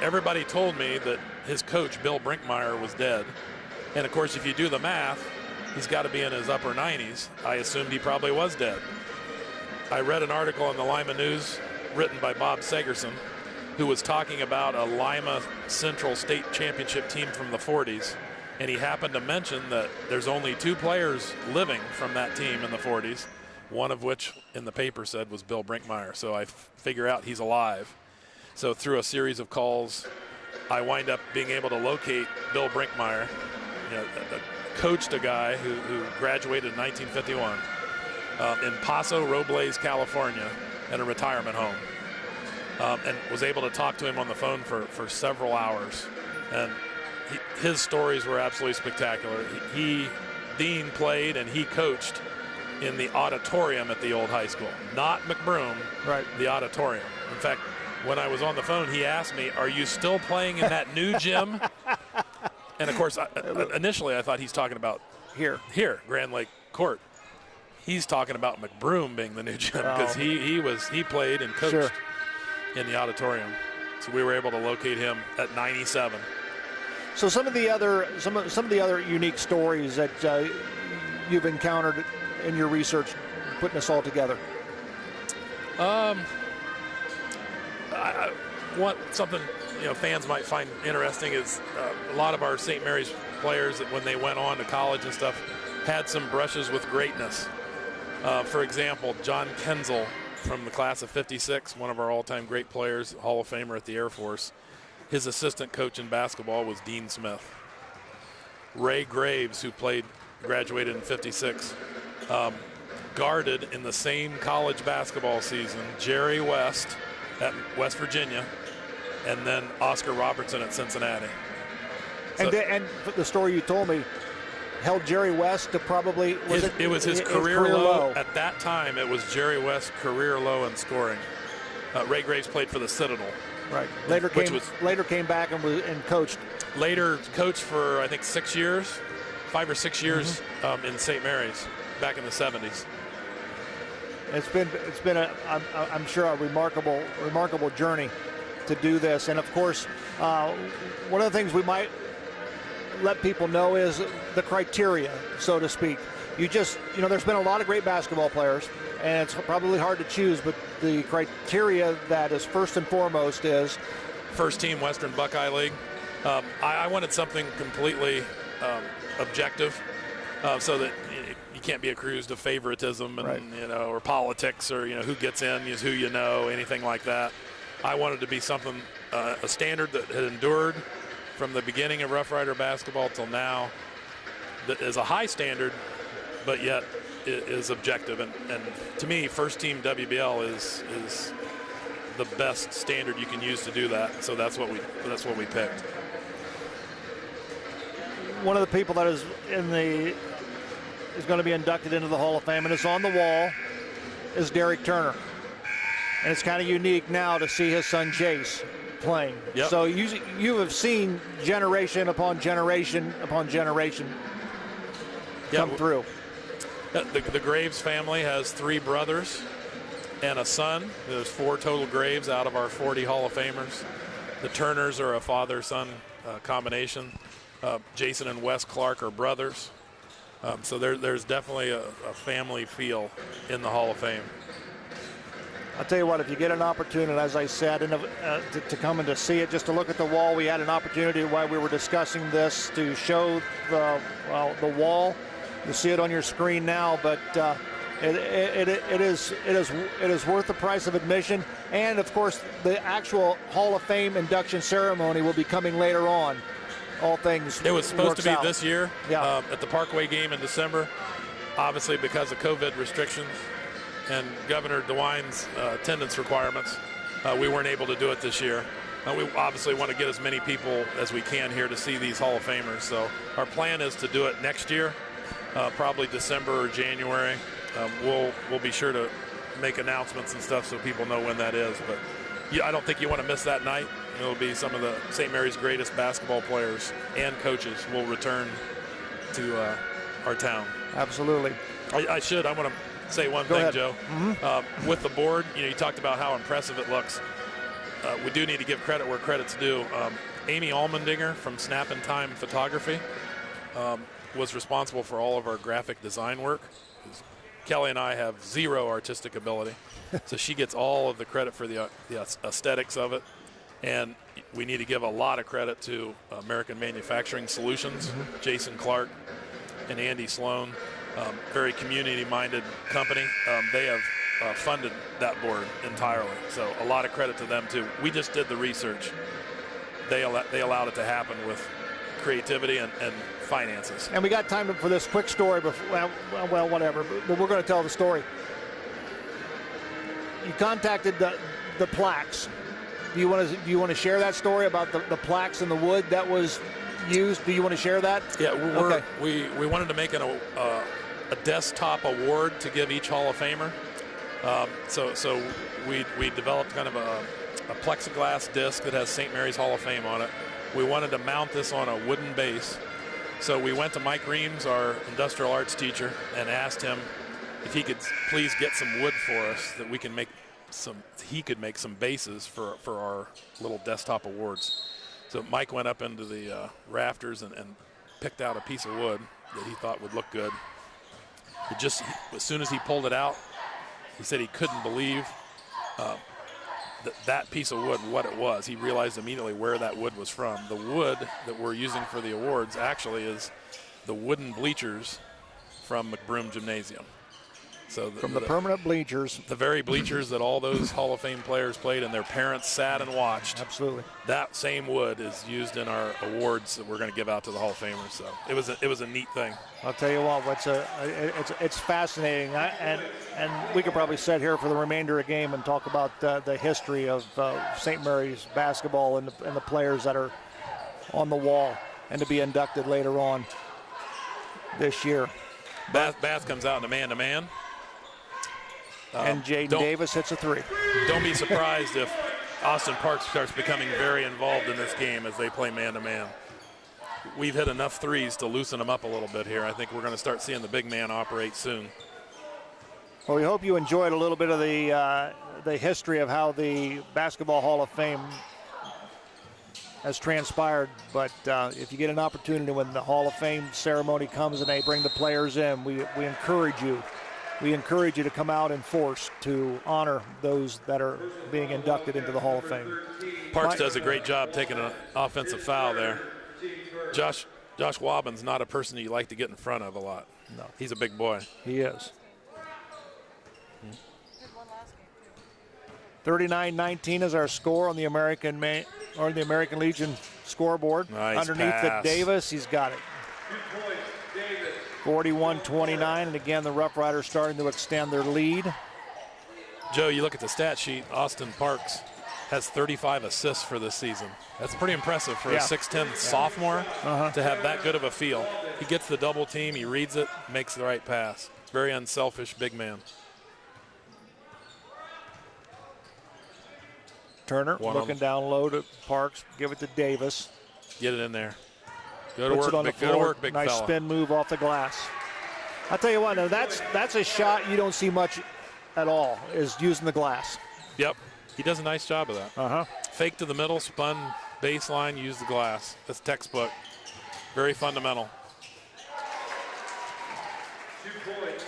Everybody told me that his coach, Bill Brinkmeyer, was dead. And, of course, if you do the math, he's got to be in his upper 90s. I assumed he probably was dead. I read an article in the Lima News written by Bob Segerson, who was talking about a Lima Central State Championship team from the 40s. And he happened to mention that there's only 2 players living from that team in the 40s, one of which in the paper said was Bill Brinkmeyer. So I figure out he's alive. So through a series of calls, I wind up being able to locate Bill Brinkmeyer, coached a guy who graduated in 1951 in Paso Robles, California, at a retirement home, and was able to talk to him on the phone for several hours. And his stories were absolutely spectacular. Dean played and he coached in the auditorium at the old high school, not McBroom, right? The auditorium. In fact, when I was on the phone, he asked me, "Are you still playing in that new gym?" And of course, initially I thought he's talking about here, Grand Lake Court. He's talking about McBroom being the new gym because he played and coached in the auditorium. So we were able to locate him at 97. So some of the other unique stories that you've encountered in your research, putting this all together. Something fans might find interesting is a lot of our St. Mary's players that when they went on to college and stuff had some brushes with greatness. For example, John Kenzel from the class of 56, one of our all-time great players, Hall of Famer at the Air Force. His assistant coach in basketball was Dean Smith. Ray Graves, who graduated in 56, guarded in the same college basketball season Jerry West at West Virginia, and then Oscar Robertson at Cincinnati. So, and the story you told me held Jerry West to probably it was his career low. At that time, it was Jerry West's career low in scoring. Ray Graves played for the Citadel. Right. Later came back and coached. Later coached for I think 6 years, 5 or 6 years in St. Mary's back in the 70s. It's been I'm sure a remarkable journey to do this. And of course, one of the things we might let people know is the criteria, so to speak. there's been a lot of great basketball players, and it's probably hard to choose, but the criteria that is first and foremost is first team Western Buckeye League. I wanted something completely objective, so that you can't be accused of favoritism and right. or politics, or who gets in is who anything like that. I wanted to be something, a standard that had endured from the beginning of Rough Rider basketball till now, that is a high standard, but yet is objective. And to me, first team WBL is the best standard you can use to do that. So that's what we picked. One of the people that is going to be inducted into the Hall of Fame and is on the wall is Derek Turner. And it's kind of unique now to see his son Jace playing. Yep. So you have seen generation upon generation upon generation come through. The Graves family has 3 brothers and a son. There's 4 total Graves out of our 40 Hall of Famers. The Turners are a father-son combination. Jason and Wes Clark are brothers. So there's definitely a family feel in the Hall of Fame. I'll tell you what, if you get an opportunity, as I said, to come and to see it, just to look at the wall, we had an opportunity while we were discussing this to show the wall. You see it on your screen now, but it is worth the price of admission. And of course, the actual Hall of Fame induction ceremony will be coming later on. All things. It was supposed to be out this year, yeah. At the Parkway game in December. Obviously, because of COVID restrictions and Governor DeWine's attendance requirements, we weren't able to do it this year. We obviously want to get as many people as we can here to see these Hall of Famers. So our plan is to do it next year, probably December or January. We'll be sure to make announcements and stuff so people know when that is. But I don't think you want to miss that night. It'll be some of the St. Mary's greatest basketball players and coaches will return to our town. Absolutely. I want to say one Go thing, ahead. Joe. Mm-hmm. With the board, you talked about how impressive it looks. We do need to give credit where credit's due. Amy Almendinger from Snap and Time Photography was responsible for all of our graphic design work. Kelly and I have zero artistic ability, so she gets all of the credit for the aesthetics of it. And we need to give a lot of credit to American Manufacturing Solutions, Jason Clark and Andy Sloan, very community-minded company. They have funded that board entirely, so a lot of credit to them too. We just did the research. They allowed it to happen with creativity and finances. And we got time for this quick story. Well, whatever. But we're going to tell the story. You contacted the plaques. Do you want to share that story about the plaques and the wood that was used? Do you want to share that? Yeah, okay. We wanted to make a desktop award to give each Hall of Famer. So we developed kind of a plexiglass disc that has St. Mary's Hall of Fame on it. We wanted to mount this on a wooden base. So we went to Mike Reams, our industrial arts teacher, and asked him if he could please get some wood for us that we can make he could make some bases for our little desktop awards. So Mike went up into the rafters and picked out a piece of wood that he thought would look good. As soon as he pulled it out, he said he couldn't believe that piece of wood, what it was. He realized immediately where that wood was from. The wood that we're using for the awards actually is the wooden bleachers from McBroom Gymnasium. So from the permanent bleachers. The very bleachers that all those Hall of Fame players played and their parents sat and watched. Absolutely. That same wood is used in our awards that we're going to give out to the Hall of Famers. So it was a neat thing. I'll tell you what, it's fascinating. And we could probably sit here for the remainder of the game and talk about the history of St. Mary's basketball and the players that are on the wall and to be inducted later on this year. Bath comes out in a man-to-man. And Jaden Davis hits a 3. Don't be surprised if Austin Parks starts becoming very involved in this game as they play man-to-man. We've hit enough threes to loosen them up a little bit here. I think we're going to start seeing the big man operate soon. Well, we hope you enjoyed a little bit of the history of how the Basketball Hall of Fame has transpired, but if you get an opportunity when the Hall of Fame ceremony comes and they bring the players in, we encourage you. We encourage you to come out in force to honor those that are being inducted into the Hall of Fame. Parks does a great job taking an offensive foul there. Josh Wobbin's not a person you like to get in front of a lot. No. He's a big boy. He is. 39-19 is our score on the American Legion scoreboard. Nice Underneath pass. it, Davis, he's got it. 41-29, and again, the Rough Riders starting to extend their lead. Joe, you look at the stat sheet, Austin Parks has 35 assists for this season. That's pretty impressive for a 6'10 sophomore to have that good of a feel. He gets the double team, he reads it, makes the right pass. Very unselfish big man. Turner looking down low to Parks, give it to Davis. Get it in there. Go to Puts it on the floor. Go to work, big nice fella. spin move off the glass. I'll tell you what, now that's a shot you don't see much at all, is using the glass. Yep, he does a nice job of that. Fake to the middle, spun baseline, use the glass. That's textbook. Very fundamental. 2 points,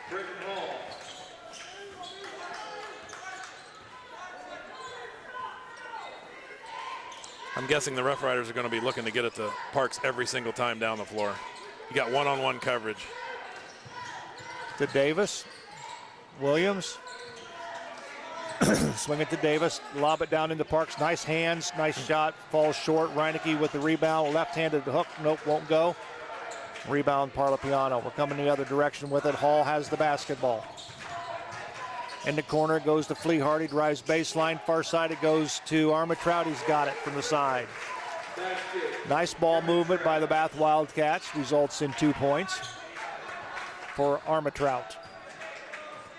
Britton Hall. I'm guessing the Rough Riders are going to be looking to get it to Parks every single time down the floor. You got one-on-one coverage. To Davis. Williams. Swing it to Davis. Lob it down into Parks. Nice hands. Nice shot. Falls short. Reineke with the rebound. Left-handed hook. Nope, won't go. Rebound, Parlapiano. We're coming the other direction with it. Hall has the basketball. In the corner, goes to Fleehardy, drives baseline. Far side, it goes to Armitrout. He's got it from the side. Nice ball movement by the Bath Wildcats. Results in 2 points for Armitrout,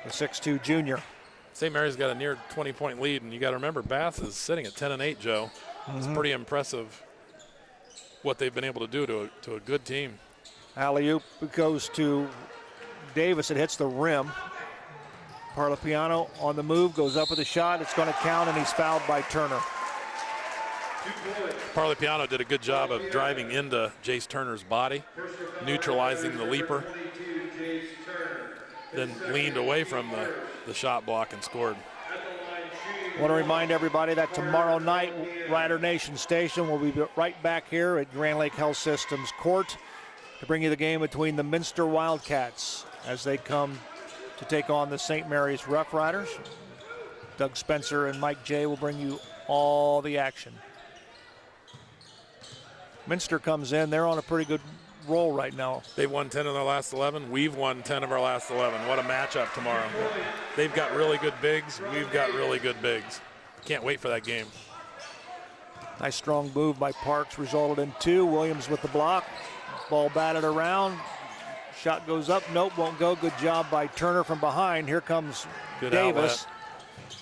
the 6'2 junior. St. Mary's got a near 20-point lead, and you got to remember Bath is sitting at 10-8, Joe. It's pretty impressive what they've been able to do to a good team. Alley-oop goes to Davis. It hits the rim. Parlapiano on the move, goes up with a shot. It's going to count, and he's fouled by Turner. Parlapiano did a good job of driving into Jace Turner's body, neutralizing the leaper, then leaned away from the shot block and scored. I want to remind everybody that tomorrow night, Rider Nation Station will be right back here at Grand Lake Health Systems Court to bring you the game between the Minster Wildcats as they come to take on the St. Mary's Rough Riders. Doug Spencer and Mike J will bring you all the action. Minster comes in. They're on a pretty good roll right now. They've won 10 of their last 11. We've won 10 of our last 11. What a matchup tomorrow. They've got really good bigs. We've got really good bigs. Can't wait for that game. Nice strong move by Parks resulted in 2. Williams with the block. Ball batted around. Shot goes up. Nope, won't go. Good job by Turner from behind. Here comes good Davis.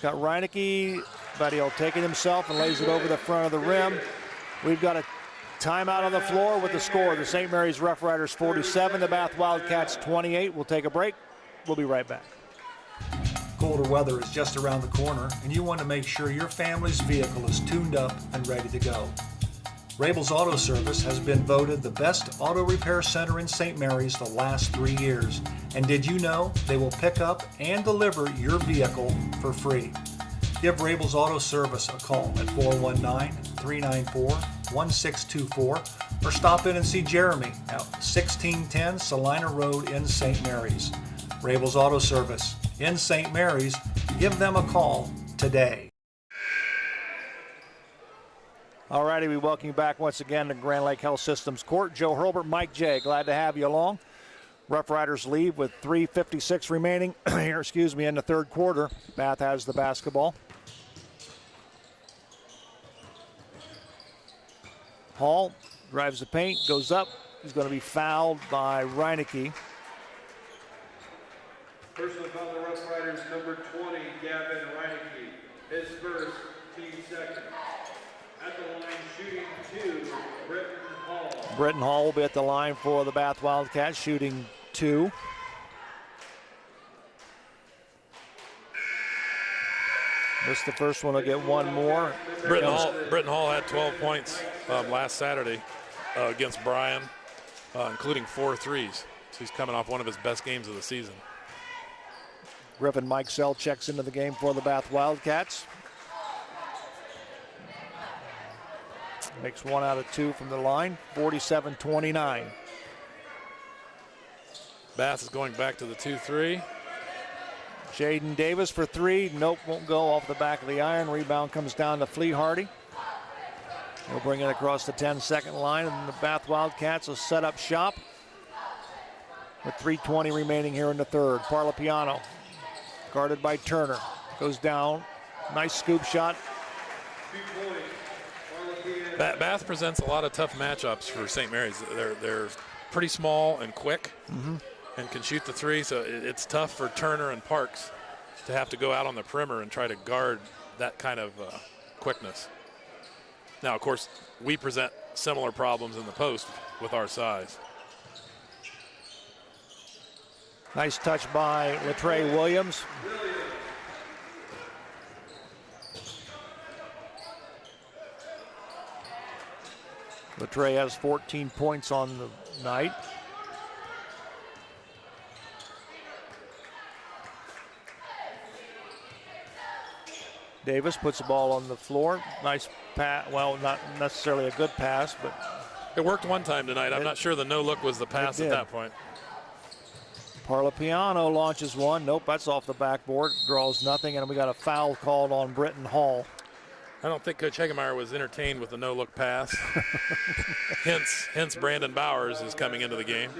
Outlet. Got Reineke, but he'll take it himself and lays it over the front of the rim. We've got a timeout on the floor with the score. The St. Mary's Rough Riders 47, the Bath Wildcats 28. We'll take a break. We'll be right back. Colder weather is just around the corner, and you want to make sure your family's vehicle is tuned up and ready to go. Rabel's Auto Service has been voted the best auto repair center in St. Mary's the last 3 years. And did you know they will pick up and deliver your vehicle for free? Give Rabel's Auto Service a call at 419-394-1624 or stop in and see Jeremy at 1610 Salina Road in St. Mary's. Rabel's Auto Service in St. Mary's. Give them a call today. All righty, we welcome you back once again to Grand Lake Health Systems Court. Joe Hurlbert, Mike J, glad to have you along. Rough Riders lead with 3:56 remaining here, in the third quarter. Bath has the basketball. Hall drives the paint, goes up. He's going to be fouled by Reineke. Personal foul, the Rough Riders, number 20, Gavin Reineke. His first, team second. At the line, shooting 2, Britton Hall. Britton Hall will be at the line for the Bath Wildcats, shooting 2. Missed the first one, will get one more. Britton Hall had 12 points last Saturday against Bryan, including 4 threes. So he's coming off one of his best games of the season. Griffin Mikesell checks into the game for the Bath Wildcats. Makes 1 out of 2 from the line, 47-29. Bath is going back to the 2-3. Jaden Davis for 3. Nope, won't go off the back of the iron. Rebound comes down to Flea Hardy. He'll bring it across the 10-second line, and the Bath Wildcats will set up shop with 3:20 remaining here in the third. Parlapiano, guarded by Turner, goes down. Nice scoop shot. Bath presents a lot of tough matchups for St. Mary's. They're pretty small and quick and can shoot the 3, so it's tough for Turner and Parks to have to go out on the perimeter and try to guard that kind of quickness. Now, of course, we present similar problems in the post with our size. Nice touch by Latrey Williams. Latrey has 14 points on the night. Davis puts the ball on the floor. Nice pass. Well, not necessarily a good pass, but it worked one time tonight. I'm not sure the no-look was the pass at that point. Parlapiano launches one. Nope, that's off the backboard. Draws nothing, and we got a foul called on Britton Hall. I don't think Coach Hegemeyer was entertained with the no-look pass. hence Brandon Bowers is coming into the game.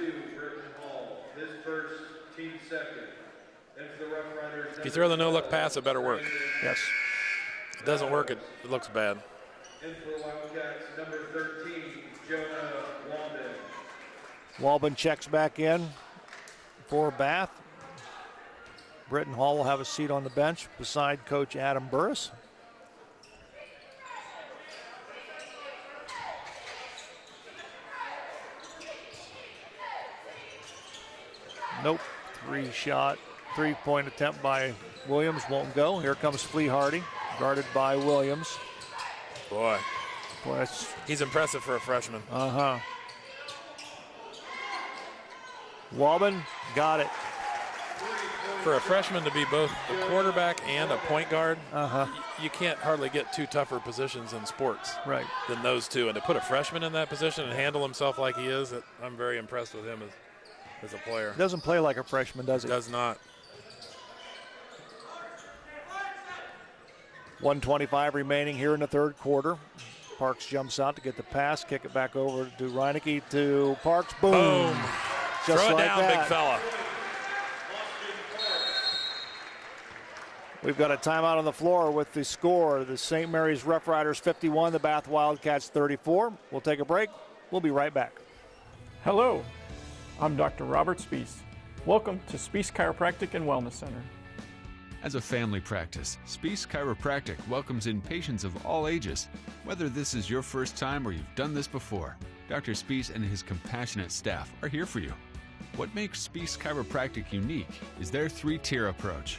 If you throw the no-look pass, it better work. Yes. If it doesn't work, it looks bad. And for Wildcats, number 13, Jonah Walden. Walbin checks back in for Bath. Britton Hall will have a seat on the bench beside Coach Adam Burris. Nope, 3-point attempt by Williams won't go. Here comes Flea Hardy, guarded by Williams. Boy, that's... he's impressive for a freshman. Walbin got it. For a freshman to be both the quarterback and a point guard, you can't hardly get 2 tougher positions in sports than those two. And to put a freshman in that position and handle himself like he is, I'm very impressed with him as a player. Doesn't play like a freshman, does he? Does not. 1:25 remaining here in the third quarter. Parks jumps out to get the pass, kick it back over to Reineke to Parks. Boom. Just Throw it like down, that. big fella. We've got a timeout on the floor with the score. The St. Mary's Rough Riders 51, the Bath Wildcats 34. We'll take a break. We'll be right back. Hello, I'm Dr. Robert Spees. Welcome to Spees Chiropractic and Wellness Center. As a family practice, Spees Chiropractic welcomes in patients of all ages. Whether this is your first time or you've done this before, Dr. Spees and his compassionate staff are here for you. What makes Spees Chiropractic unique is their 3-tier approach.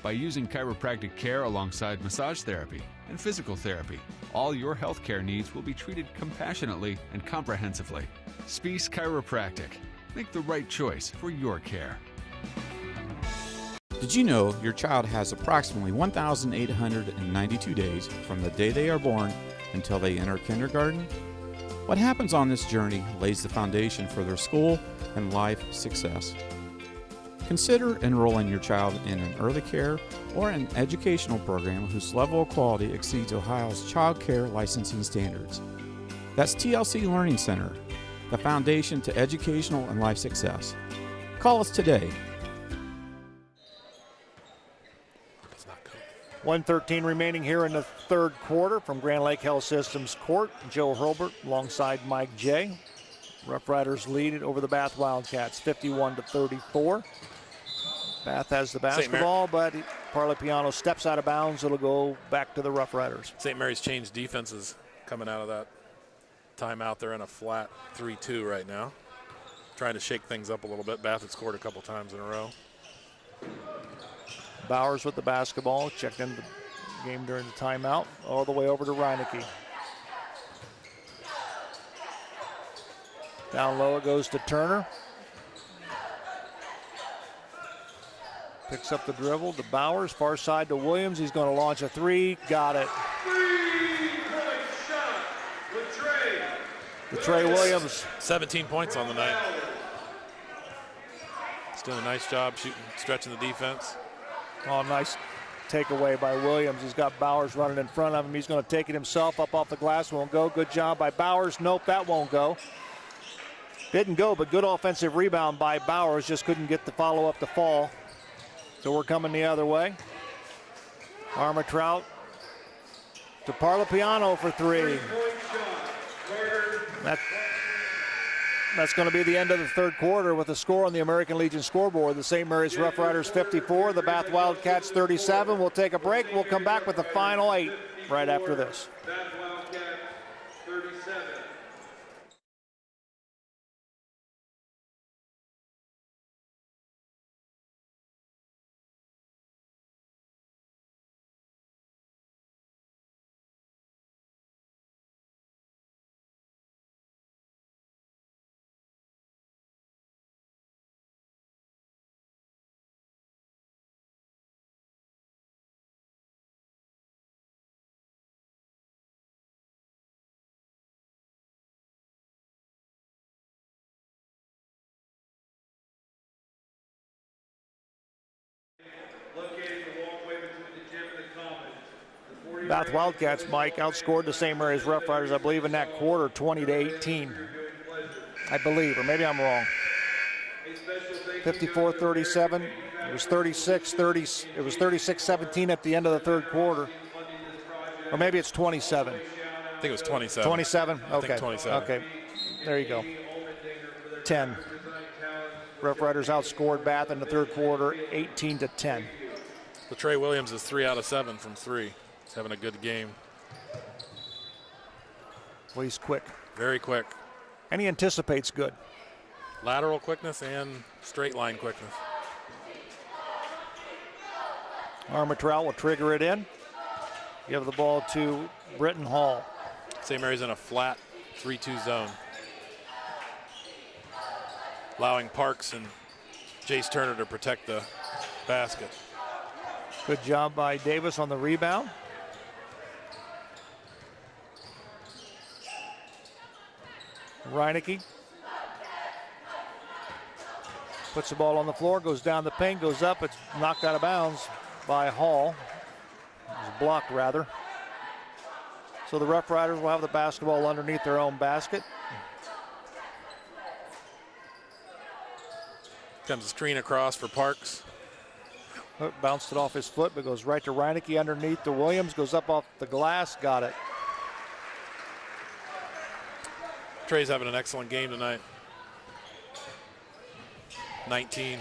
By using chiropractic care alongside massage therapy and physical therapy, all your healthcare needs will be treated compassionately and comprehensively. Spees Chiropractic. Make the right choice for your care. Did you know your child has approximately 1,892 days from the day they are born until they enter kindergarten? What happens on this journey lays the foundation for their school and life success. Consider enrolling your child in an early care or an educational program whose level of quality exceeds Ohio's child care licensing standards. That's TLC Learning Center, the foundation to educational and life success. Call us today. 1:13 remaining here in the third quarter from Grand Lake Health Systems Court. Joe Hurlbert alongside Mike J. Rough Riders lead it over the Bath Wildcats 51-34. Bath has the basketball, but Parlapiano steps out of bounds. It'll go back to the Rough Riders. St. Mary's changed defenses coming out of that timeout. They're in a flat 3-2 right now, trying to shake things up a little bit. Bath had scored a couple times in a row. Bowers with the basketball, checked into game during the timeout. All the way over to Reineke. Down low it goes to Turner. Picks up the dribble to Bowers, far side to Williams. He's going to launch a three. Got it. Three-point shot, Latrey Williams. 17 points on the night. He's doing a nice job shooting, stretching the defense. Oh, nice takeaway by Williams. He's got Bowers running in front of him. He's going to take it himself up off the glass. Won't go. Good job by Bowers. Nope, that won't go. Didn't go, but good offensive rebound by Bowers. Just couldn't get the follow-up to fall. So we're coming the other way. Armatrout to Parlapiano for three. That's going to be the end of the third quarter with a score on the American Legion scoreboard. The St. Mary's Rough Riders 54, the Bath Wildcats 37. We'll take a break. We'll come back with the final 8 right after this. Bath Wildcats 37. Bath Wildcats, Mike, outscored the St. Mary's Rough Riders, I believe, in that quarter, 20-18. I believe, or maybe I'm wrong. 54-37. It was 36-30. It was 36-17 at the end of the third quarter. Or maybe it's 27. I think it was 27. 27? Okay. I think 27. Okay. There you go. 10. Rough Riders outscored Bath in the third quarter, 18-10. Latrey Williams is 3 out of 7 from 3. He's having a good game. Well, he's quick. Very quick. And he anticipates good. Lateral quickness and straight line quickness. Armatrout will trigger it in. Give the ball to Britton Hall. St. Mary's in a flat 3-2 zone. Allowing Parks and Jace Turner to protect the basket. Good job by Davis on the rebound. Reineke puts the ball on the floor, goes down the paint, goes up. It's knocked out of bounds by Hall. It was blocked, rather. So the Rough Riders will have the basketball underneath their own basket. Comes a screen across for Parks. Bounced it off his foot, but goes right to Reineke underneath to Williams. Goes up off the glass, got it. Trey's having an excellent game tonight. 19.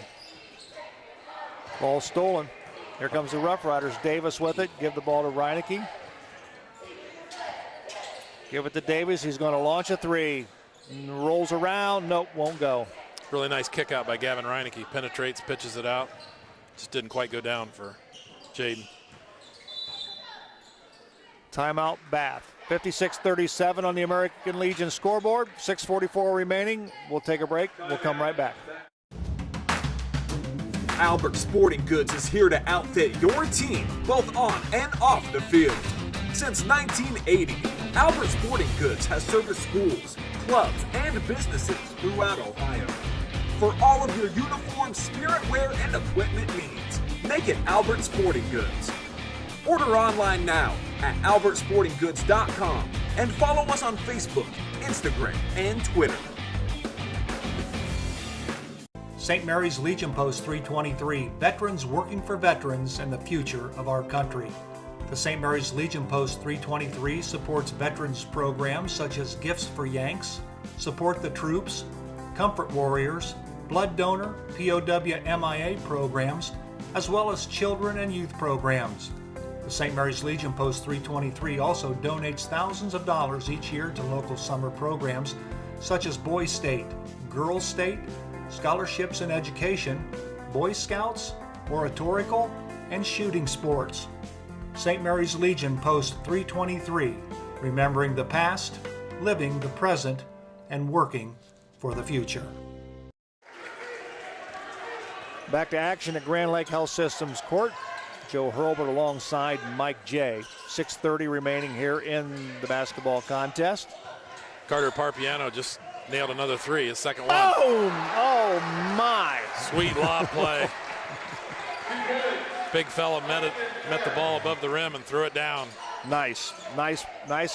Ball stolen. Here comes the Rough Riders. Davis with it. Give the ball to Reineke. Give it to Davis. He's going to launch a three. Rolls around. Nope, won't go. Really nice kick out by Gavin Reineke. Penetrates, pitches it out. Just didn't quite go down for Jaden. Timeout, Bath. 56-37 on the American Legion scoreboard. 6:44 remaining. We'll take a break. We'll come right back. Albert Sporting Goods is here to outfit your team, both on and off the field. Since 1980, Albert Sporting Goods has serviced schools, clubs, and businesses throughout Ohio. For all of your uniform, spirit wear, and equipment needs, make it Albert Sporting Goods. Order online now at albertsportinggoods.com and follow us on Facebook, Instagram, and Twitter. St. Mary's Legion Post 323, veterans working for veterans and the future of our country. The St. Mary's Legion Post 323 supports veterans programs such as Gifts for Yanks, Support the Troops, Comfort Warriors, Blood Donor, POW MIA programs, as well as children and youth programs. The St. Mary's Legion Post 323 also donates thousands of dollars each year to local summer programs such as Boys State, Girls State, Scholarships in Education, Boy Scouts, Oratorical, and Shooting Sports. St. Mary's Legion Post 323, remembering the past, living the present, and working for the future. Back to action at Grand Lake Health Systems Court. Joe Hurlbert alongside Mike J. 6:30 remaining here in the basketball contest. Carter Parpiano just nailed another three, his second one. Boom! Oh my! Sweet lob play. Big fella met the ball above the rim and threw it down. Nice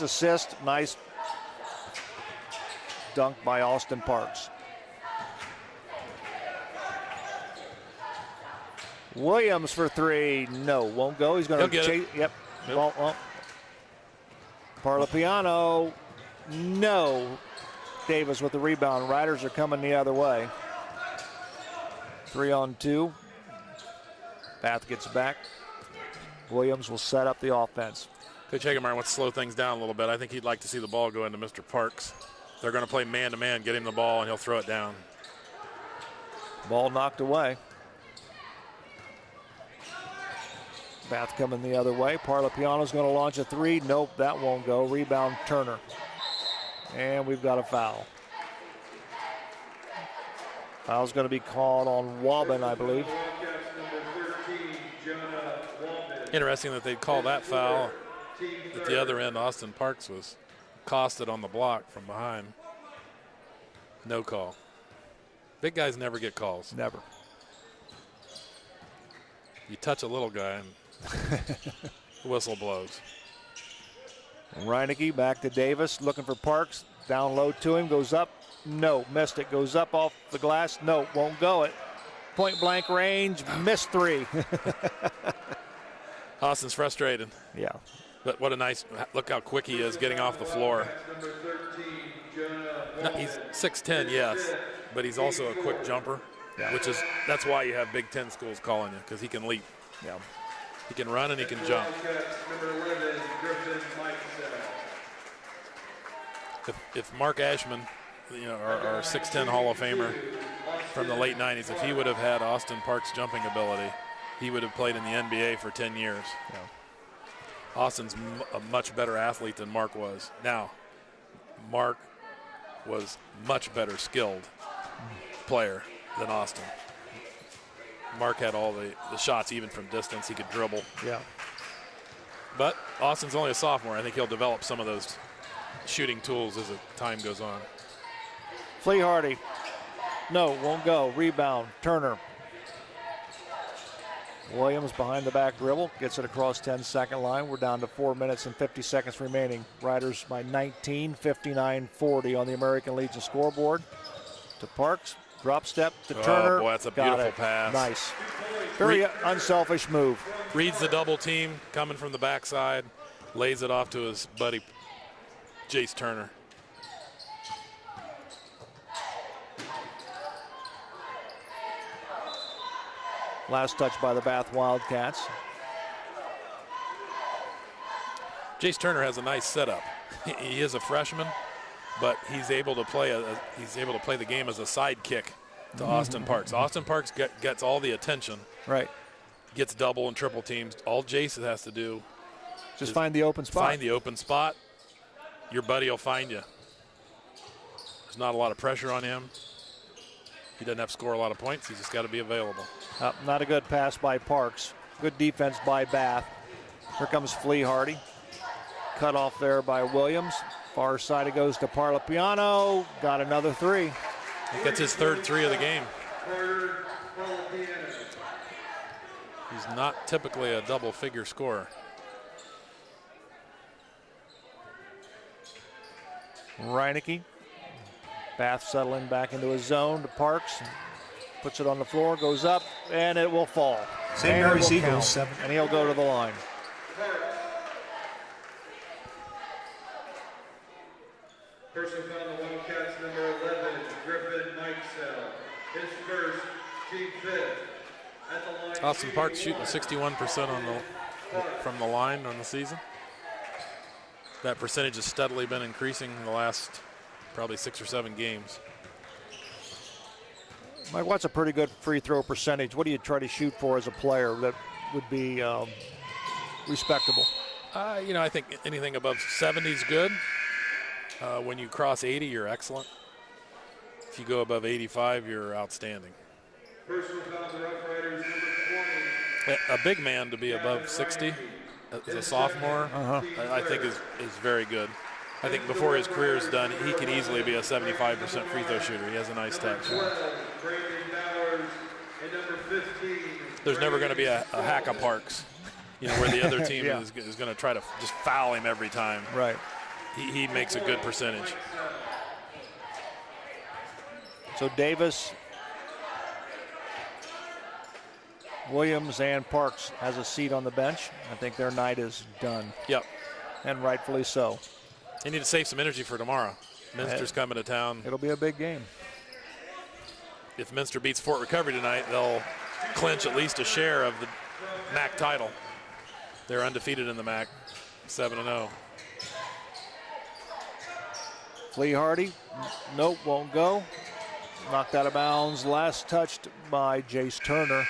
assist. Nice dunk by Austin Parks. Williams for three. No, won't go. He's going to chase. Yep. Well, Parlapiano. No. Davis with the rebound. Riders are coming the other way. 3-on-2. Bath gets back. Williams will set up the offense. Coach Hagemeyer wants to slow things down a little bit. I think he'd like to see the ball go into Mr. Parks. They're going to play man-to-man, get him the ball, and he'll throw it down. Ball knocked away. Bath coming the other way. Parlapiano's going to launch a three. Nope, that won't go. Rebound Turner. And we've got a foul. Foul's going to be called on Wabin, I believe. Interesting that they'd call that foul. At the other end, Austin Parks was accosted on the block from behind. No call. Big guys never get calls. Never. You touch a little guy and the whistle blows. Reinecke back to Davis, looking for Parks. Down low to him, goes up. No, missed it. Goes up off the glass. No, won't go it. Point blank range, missed three. Austin's frustrated. Yeah. But what a nice, look how quick he is getting off the floor. No, he's 6'10", yes, but he's also a quick jumper, that's why you have Big Ten schools calling you, because he can leap. Yeah. He can run and he can jump. If Mark Ashman, our 6'10" Hall of Famer from the late 90s, if he would have had Austin Parks' jumping ability, he would have played in the NBA for 10 years. Yeah. Austin's a much better athlete than Mark was. Now, Mark was much better skilled player than Austin. Mark had all the shots, even from distance. He could dribble. Yeah. But Austin's only a sophomore. I think he'll develop some of those shooting tools as the time goes on. Flea Hardy. No, won't go. Rebound. Turner. Williams behind the back dribble. Gets it across 10-second line. We're down to 4 minutes and 50 seconds remaining. Riders by 19, 59-40 on the American Legion scoreboard. To Parks. Drop step to Turner. Oh, boy, that's a beautiful pass. Nice. Very unselfish move. Reads the double team coming from the backside. Lays it off to his buddy, Jace Turner. Last touch by the Bath Wildcats. Jace Turner has a nice setup. He is a freshman, but he's able to play the game as a sidekick to Austin Parks. Austin Parks gets all the attention. Right. Gets double and triple teams. All Jace has to do just find the open spot. Find the open spot. Your buddy will find you. There's not a lot of pressure on him. He doesn't have to score a lot of points. He's just got to be available. Not a good pass by Parks. Good defense by Bath. Here comes Flea Hardy. Cut off there by Williams. Far side it goes to Parlapiano. Got another three. I think that's his third three of the game. He's not typically a double-figure scorer. Reinecke. Bath settling back into his zone to Parks. Puts it on the floor, goes up, and it will fall. St. Mary's Eagles 7. And he'll go to the line. Person found the Wildcats, number 11, Griffin Mikesell. His first, team fifth. At the line, Austin Parks shooting 61% from the line on the season. That percentage has steadily been increasing in the last probably 6 or 7 games. Mike, what's a pretty good free throw percentage? What do you try to shoot for as a player that would be respectable? I think anything above 70 is good. When you cross 80, you're excellent. If you go above 85, you're outstanding. Personal foul to Rough Riders, number 20. A big man to be above 60 as a sophomore, I think is very good. I think before his career is done, he can easily be a 75% free throw shooter. He has a nice touch. There's never going to be a hack of Parks, where the other team is going to try to just foul him every time. Right. He makes a good percentage. So Davis, Williams, and Parks has a seat on the bench. I think their night is done. Yep. And rightfully so. They need to save some energy for tomorrow. Minster's coming to town. It'll be a big game. If Minster beats Fort Recovery tonight, they'll clinch at least a share of the MAC title. They're undefeated in the MAC, 7-0. Flea Hardy, nope, won't go. Knocked out of bounds, last touched by Jace Turner.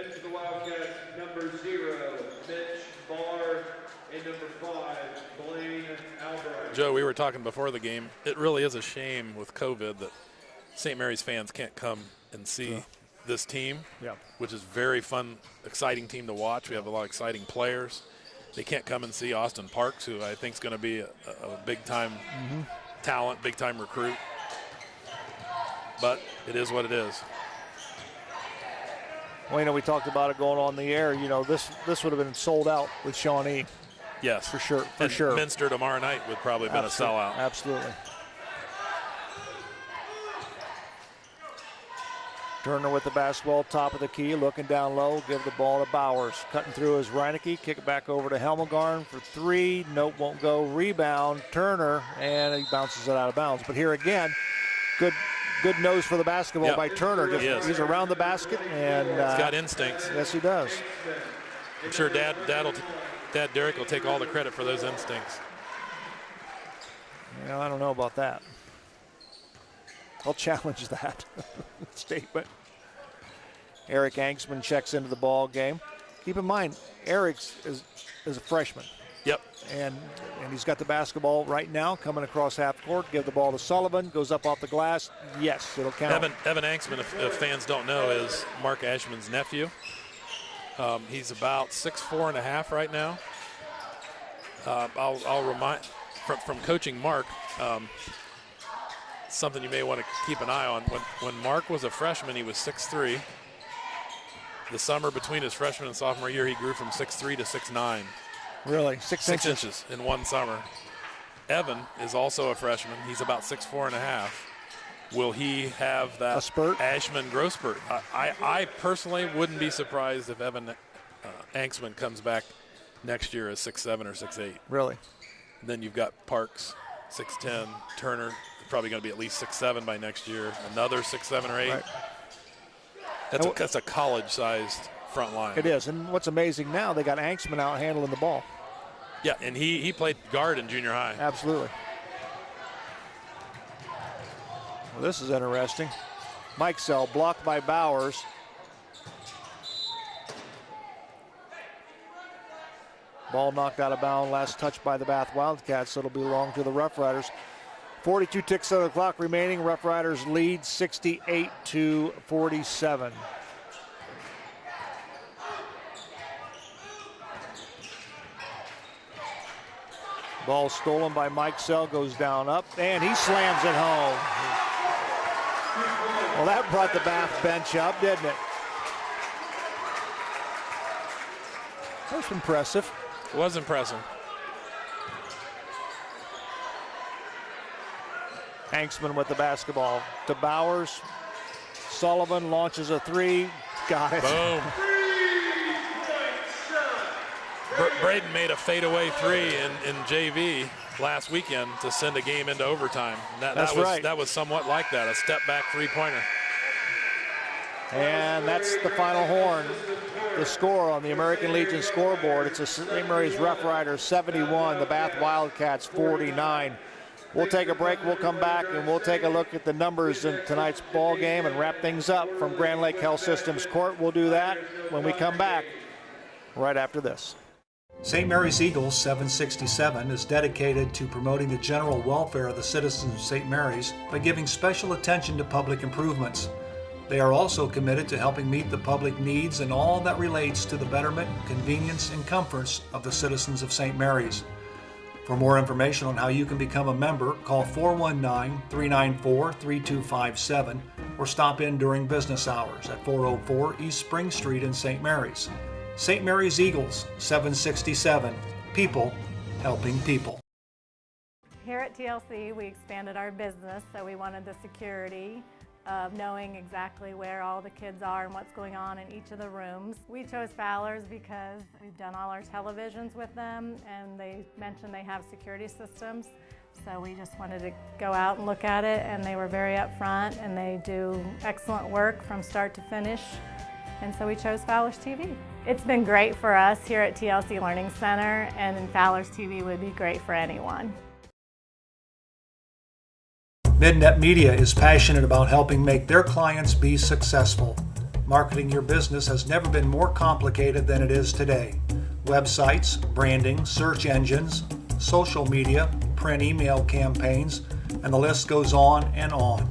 Into the Wildcats, number 0, Mitch Barr, and number 5, Blaine Albright. Joe, we were talking before the game. It really is a shame with COVID that St. Mary's fans can't come and see this team, which is very fun, exciting team to watch. We have a lot of exciting players. They can't come and see Austin Parks, who I think is going to be a big-time talent, big-time recruit. But it is what it is. Well, we talked about it going on the air. This would have been sold out with Shawnee. Yes. For sure. Minster tomorrow night would probably have been a sellout. Absolutely. Turner with the basketball, top of the key, looking down low, give the ball to Bowers. Cutting through is Reineke, kick it back over to Helmelgarn for 3. Nope, won't go. Rebound, Turner, and he bounces it out of bounds. But here again, good nose for the basketball by Turner. He's around the basket. And he's got instincts. Yes, he does. I'm sure Dad Derek will take all the credit for those instincts. I don't know about that. I'll challenge that statement. Eric Angsman checks into the ball game. Keep in mind, Eric is a freshman. Yep. And he's got the basketball right now, coming across half court. Give the ball to Sullivan, goes up off the glass. Yes, it'll count. Evan Angsman, if fans don't know, is Mark Ashman's nephew. He's about 6'4.5" right now. I'll remind from coaching Mark. Something you may want to keep an eye on. When Mark was a freshman, he was 6'3". The summer between his freshman and sophomore year, he grew from 6'3" to 6'9". Really? 6 inches in one summer. Evan is also a freshman. He's about 6'4.5". Will he have that Ashman growth spurt? I personally wouldn't be surprised if Evan Angsman comes back next year as 6'7" or 6'8". Really? And then you've got Parks, 6'10", Turner, probably going to be at least 6'7" by next year. Another 6'7" or 8". Right. That's a college-sized front line. It is, and what's amazing now, they got Angsman out handling the ball. Yeah, and he played guard in junior high. Absolutely. Well, this is interesting. Mike Sell blocked by Bowers. Ball knocked out of bounds, last touch by the Bath Wildcats, so it'll belong to the Rough Riders. 42 ticks on the clock remaining. Rough Riders lead 68-47. Ball stolen by Mike Sell, goes down up, and he slams it home. Well, that brought the Bath bench up, didn't it? That's impressive. It was impressive. Angsman with the basketball to Bowers. Sullivan launches a 3. Got it. Boom. Braden made a fadeaway 3 in JV last weekend to send a game into overtime. That's right. That was somewhat like that, a step-back three-pointer. And that's the final horn. The score on the American Legion scoreboard. It's a St. Mary's Rough Riders 71, the Bath Wildcats 49. We'll take a break. We'll come back and we'll take a look at the numbers in tonight's ball game and wrap things up from Grand Lake Health Systems Court. We'll do that when we come back right after this. St. Mary's Eagles 767 is dedicated to promoting the general welfare of the citizens of St. Mary's by giving special attention to public improvements. They are also committed to helping meet the public needs and all that relates to the betterment, convenience, and comforts of the citizens of St. Mary's. For more information on how you can become a member, call 419-394-3257 or stop in during business hours at 404 East Spring Street in St. Mary's. St. Mary's Eagles 767, people helping people. Here at TLC, we expanded our business, so we wanted the security of knowing exactly where all the kids are and what's going on in each of the rooms. We chose Fowler's because we've done all our televisions with them, and they mentioned they have security systems. So we just wanted to go out and look at it, and they were very upfront, and they do excellent work from start to finish. And so we chose Fowler's TV. It's been great for us here at TLC Learning Center, and Fowler's TV would be great for anyone. Midnet Media is passionate about helping make their clients be successful. Marketing your business has never been more complicated than it is today. Websites, branding, search engines, social media, print email campaigns, and the list goes on and on.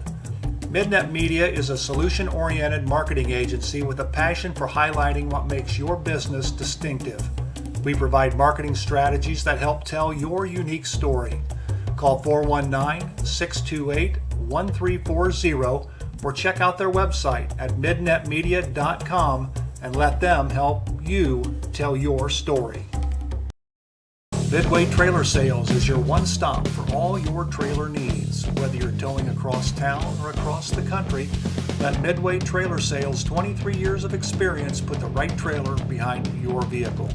Midnet Media is a solution-oriented marketing agency with a passion for highlighting what makes your business distinctive. We provide marketing strategies that help tell your unique story. Call 419-628-1340 or check out their website at midnetmedia.com and let them help you tell your story. Midway Trailer Sales is your one-stop for all your trailer needs. Whether you're towing across town or across the country, let Midway Trailer Sales' 23 years of experience put the right trailer behind your vehicle.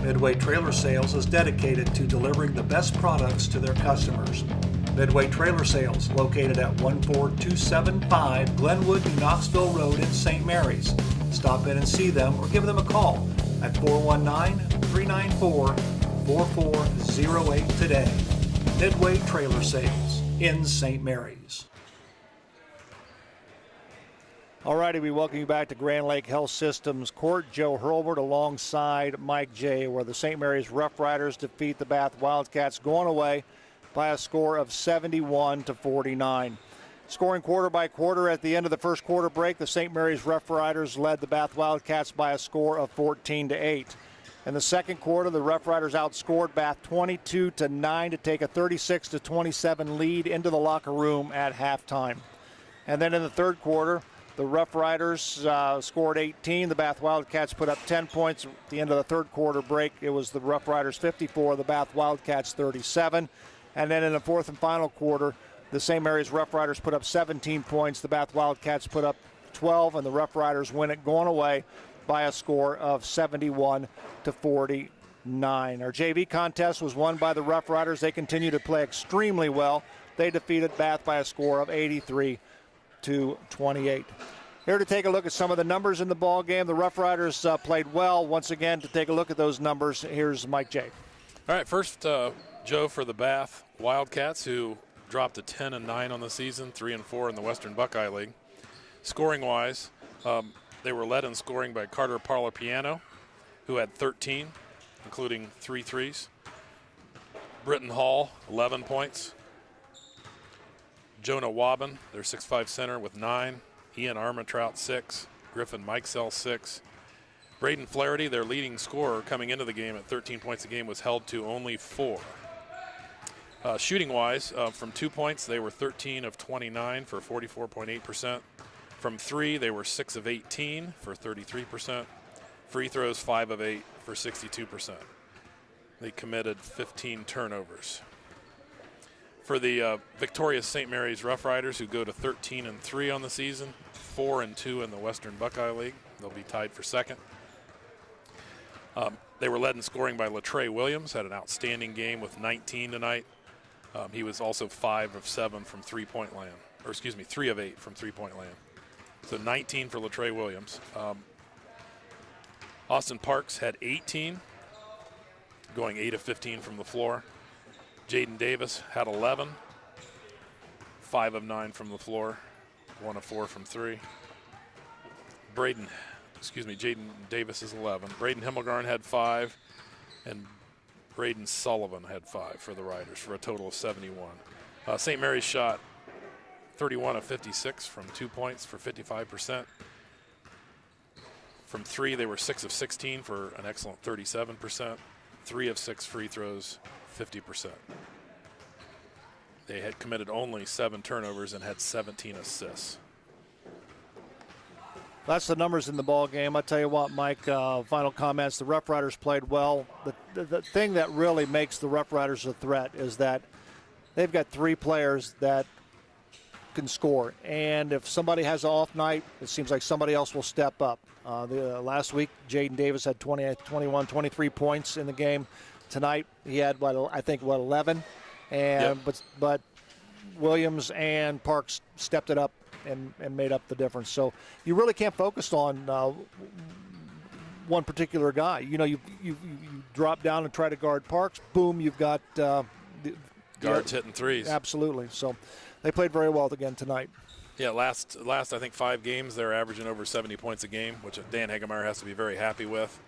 Midway Trailer Sales is dedicated to delivering the best products to their customers. Midway Trailer Sales, located at 14275 Glenwood, New Knoxville Road in St. Mary's. Stop in and see them or give them a call at 419-394-4408 today. Midway Trailer Sales in St. Mary's. All righty, we welcome you back to Grand Lake Health Systems Court. Joe Hurlbert alongside Mike J., where the St. Mary's Rough Riders defeat the Bath Wildcats, going away by a score of 71-49. Scoring quarter by quarter at the end of the first quarter break, the St. Mary's Rough Riders led the Bath Wildcats by a score of 14-8. In the second quarter, the Rough Riders outscored Bath 22-9 to take a 36-27 lead into the locker room at halftime. And then in the third quarter, the Rough Riders scored 18. The Bath Wildcats put up 10 points at the end of the third quarter break. It was the Rough Riders 54, the Bath Wildcats 37. And then in the fourth and final quarter, the St. Mary's Rough Riders put up 17 points. The Bath Wildcats put up 12, and the Rough Riders win it going away by a score of 71-49. Our JV contest was won by the Rough Riders. They continue to play extremely well. They defeated Bath by a score of 83-28. Here to take a look at some of the numbers in the ball game. The Rough Riders played well. Once again, to take a look at those numbers, here's Mike J. All right, first, Joe, for the Bath Wildcats, who dropped to 10-9 on the season, 3-4 in the Western Buckeye League. Scoring-wise, they were led in scoring by Carter Parlapiano, who had 13, including 3 threes. Britton Hall, 11 points. Jonah Wabin, their 6'5 center, with 9. Ian Armentrout, 6. Griffin Mikesell, 6. Braden Flaherty, their leading scorer coming into the game at 13 points a game, was held to only 4. Shooting-wise, from 2 points, they were 13 of 29 for 44.8%. From 3, they were 6 of 18 for 33%. Free throws, 5 of 8 for 62%. They committed 15 turnovers. For the victorious St. Mary's Rough Riders, who go to 13-3 on the season, 4-2 in the Western Buckeye League. They'll be tied for second. They were led in scoring by Latrey Williams, had an outstanding game with 19 tonight. He was also 5 of 7 from three-point land, or excuse me, 3 of 8 from three-point land. So 19 for Latrey Williams. Austin Parks had 18, going 8 of 15 from the floor. Jaden Davis had 11, 5 of 9 from the floor, 1 of 4 from 3. Braden Jaden Davis is 11. Braden Himmelgarn had 5, and Braden Sullivan had 5 for the Riders for a total of 71. St. Mary's shot 31 of 56 from 2 points for 55%. From 3, they were 6 of 16 for an excellent 37%. 3 of 6 free throws, 50%. They had committed only 7 turnovers and had 17 assists. That's the numbers in the ball game. I tell you what, Mike, final comments. The Rough Riders played well. The thing that really makes the Rough Riders a threat is that they've got 3 players that can score. And if somebody has an off night, it seems like somebody else will step up. Last week, Jaden Davis had 23 points in the game. Tonight, he had, 11. And Yep. But Williams and Parks stepped it up and made up the difference. So you really can't focus on one particular guy. You drop down and try to guard Parks. Boom, you've got Guards hitting threes. Absolutely. So they played very well again tonight. Yeah, last I think 5 games they're averaging over 70 points a game, which Dan Hagemeyer has to be very happy with.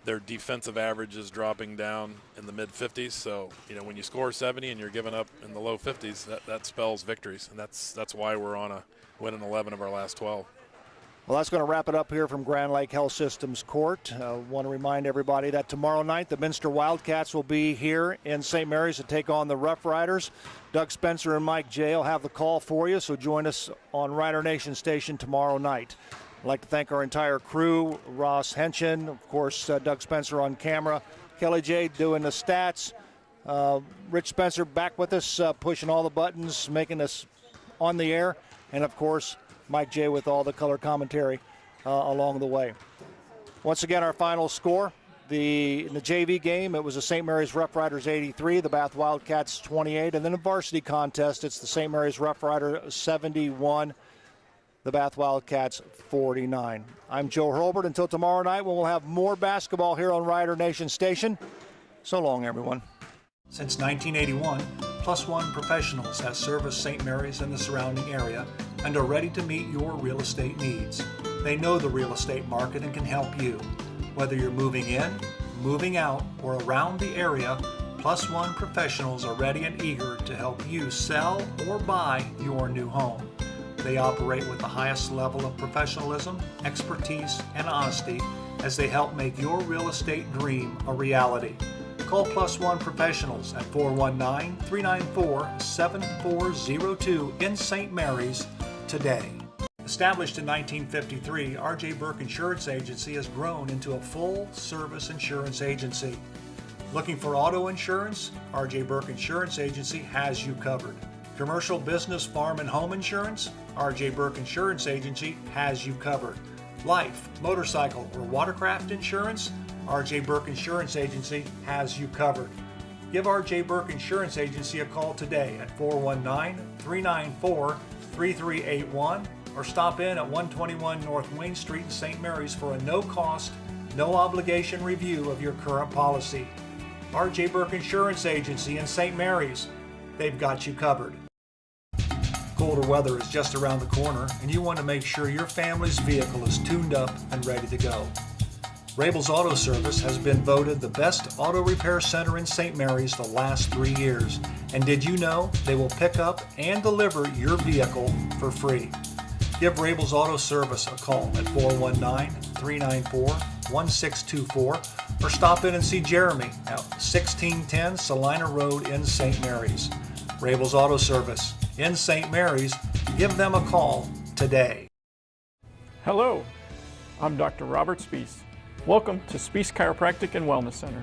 Their defensive average is dropping down in the mid-50s. So when you score 70 and you're giving up in the low 50s, that spells victories, and that's why we're on a winning 11 of our last 12. Well, that's going to wrap it up here from Grand Lake Health Systems Court. I want to remind everybody that tomorrow night the Minster Wildcats will be here in St. Mary's to take on the Rough Riders. Doug Spencer and Mike Jay will have the call for you, so join us on Rider Nation Station tomorrow night. I'd like to thank our entire crew, Ross Henshin, of course, Doug Spencer on camera, Kelly J doing the stats, Rich Spencer back with us, pushing all the buttons, making us on the air, and, of course, Mike J with all the color commentary along the way. Once again, our final score, in the JV game, it was the St. Mary's Rough Riders 83, the Bath Wildcats 28, and then a varsity contest, it's the St. Mary's Rough Riders 71, the Bath Wildcats 49. I'm Joe Hurlbert. Until tomorrow night, when we'll have more basketball here on Rider Nation Station. So long, everyone. Since 1981, Plus One Professionals has serviced St. Mary's and the surrounding area and are ready to meet your real estate needs. They know the real estate market and can help you. Whether you're moving in, moving out, or around the area, Plus One Professionals are ready and eager to help you sell or buy your new home. They operate with the highest level of professionalism, expertise, and honesty as they help make your real estate dream a reality. Call Plus One Professionals at 419-394-7402 in St. Mary's today. Established in 1953, R.J. Burke Insurance Agency has grown into a full-service insurance agency. Looking for auto insurance? R.J. Burke Insurance Agency has you covered. Commercial, business, farm, and home insurance? R.J. Burke Insurance Agency has you covered. Life, motorcycle, or watercraft insurance? R.J. Burke Insurance Agency has you covered. Give R.J. Burke Insurance Agency a call today at 419-394-3381 or stop in at 121 North Wayne Street in St. Mary's for a no-cost, no-obligation review of your current policy. R.J. Burke Insurance Agency in St. Mary's. They've got you covered. Colder weather is just around the corner, and you want to make sure your family's vehicle is tuned up and ready to go. Rabel's Auto Service has been voted the best auto repair center in St. Mary's the last 3 years. And did you know they will pick up and deliver your vehicle for free? Give Rabel's Auto Service a call at 419-394-1624 or stop in and see Jeremy at 1610 Salina Road in St. Mary's. Rabel's Auto Service in St. Mary's. Give them a call today. Hello, I'm Dr. Robert Spees. Welcome to Spees Chiropractic and Wellness Center.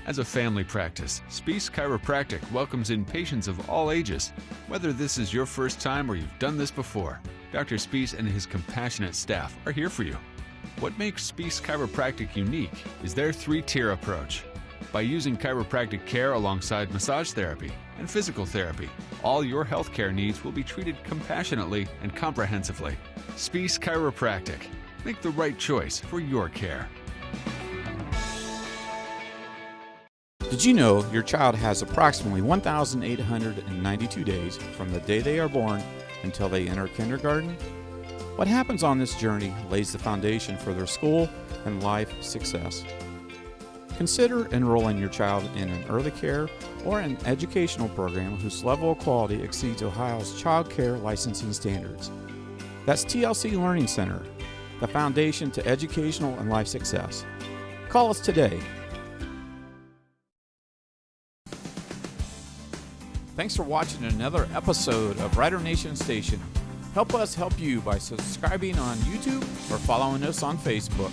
As a family practice, Spees Chiropractic welcomes in patients of all ages. Whether this is your first time or you've done this before, Dr. Spees and his compassionate staff are here for you. What makes Spees Chiropractic unique is their 3-tier approach. By using chiropractic care alongside massage therapy and physical therapy, all your healthcare needs will be treated compassionately and comprehensively. Spees Chiropractic. Make the right choice for your care. Did you know your child has approximately 1,892 days from the day they are born until they enter kindergarten? What happens on this journey lays the foundation for their school and life success. Consider enrolling your child in an early care or an educational program whose level of quality exceeds Ohio's child care licensing standards. That's TLC Learning Center, the foundation to educational and life success. Call us today. Thanks for watching another episode of Rider Nation Station. Help us help you by subscribing on YouTube or following us on Facebook.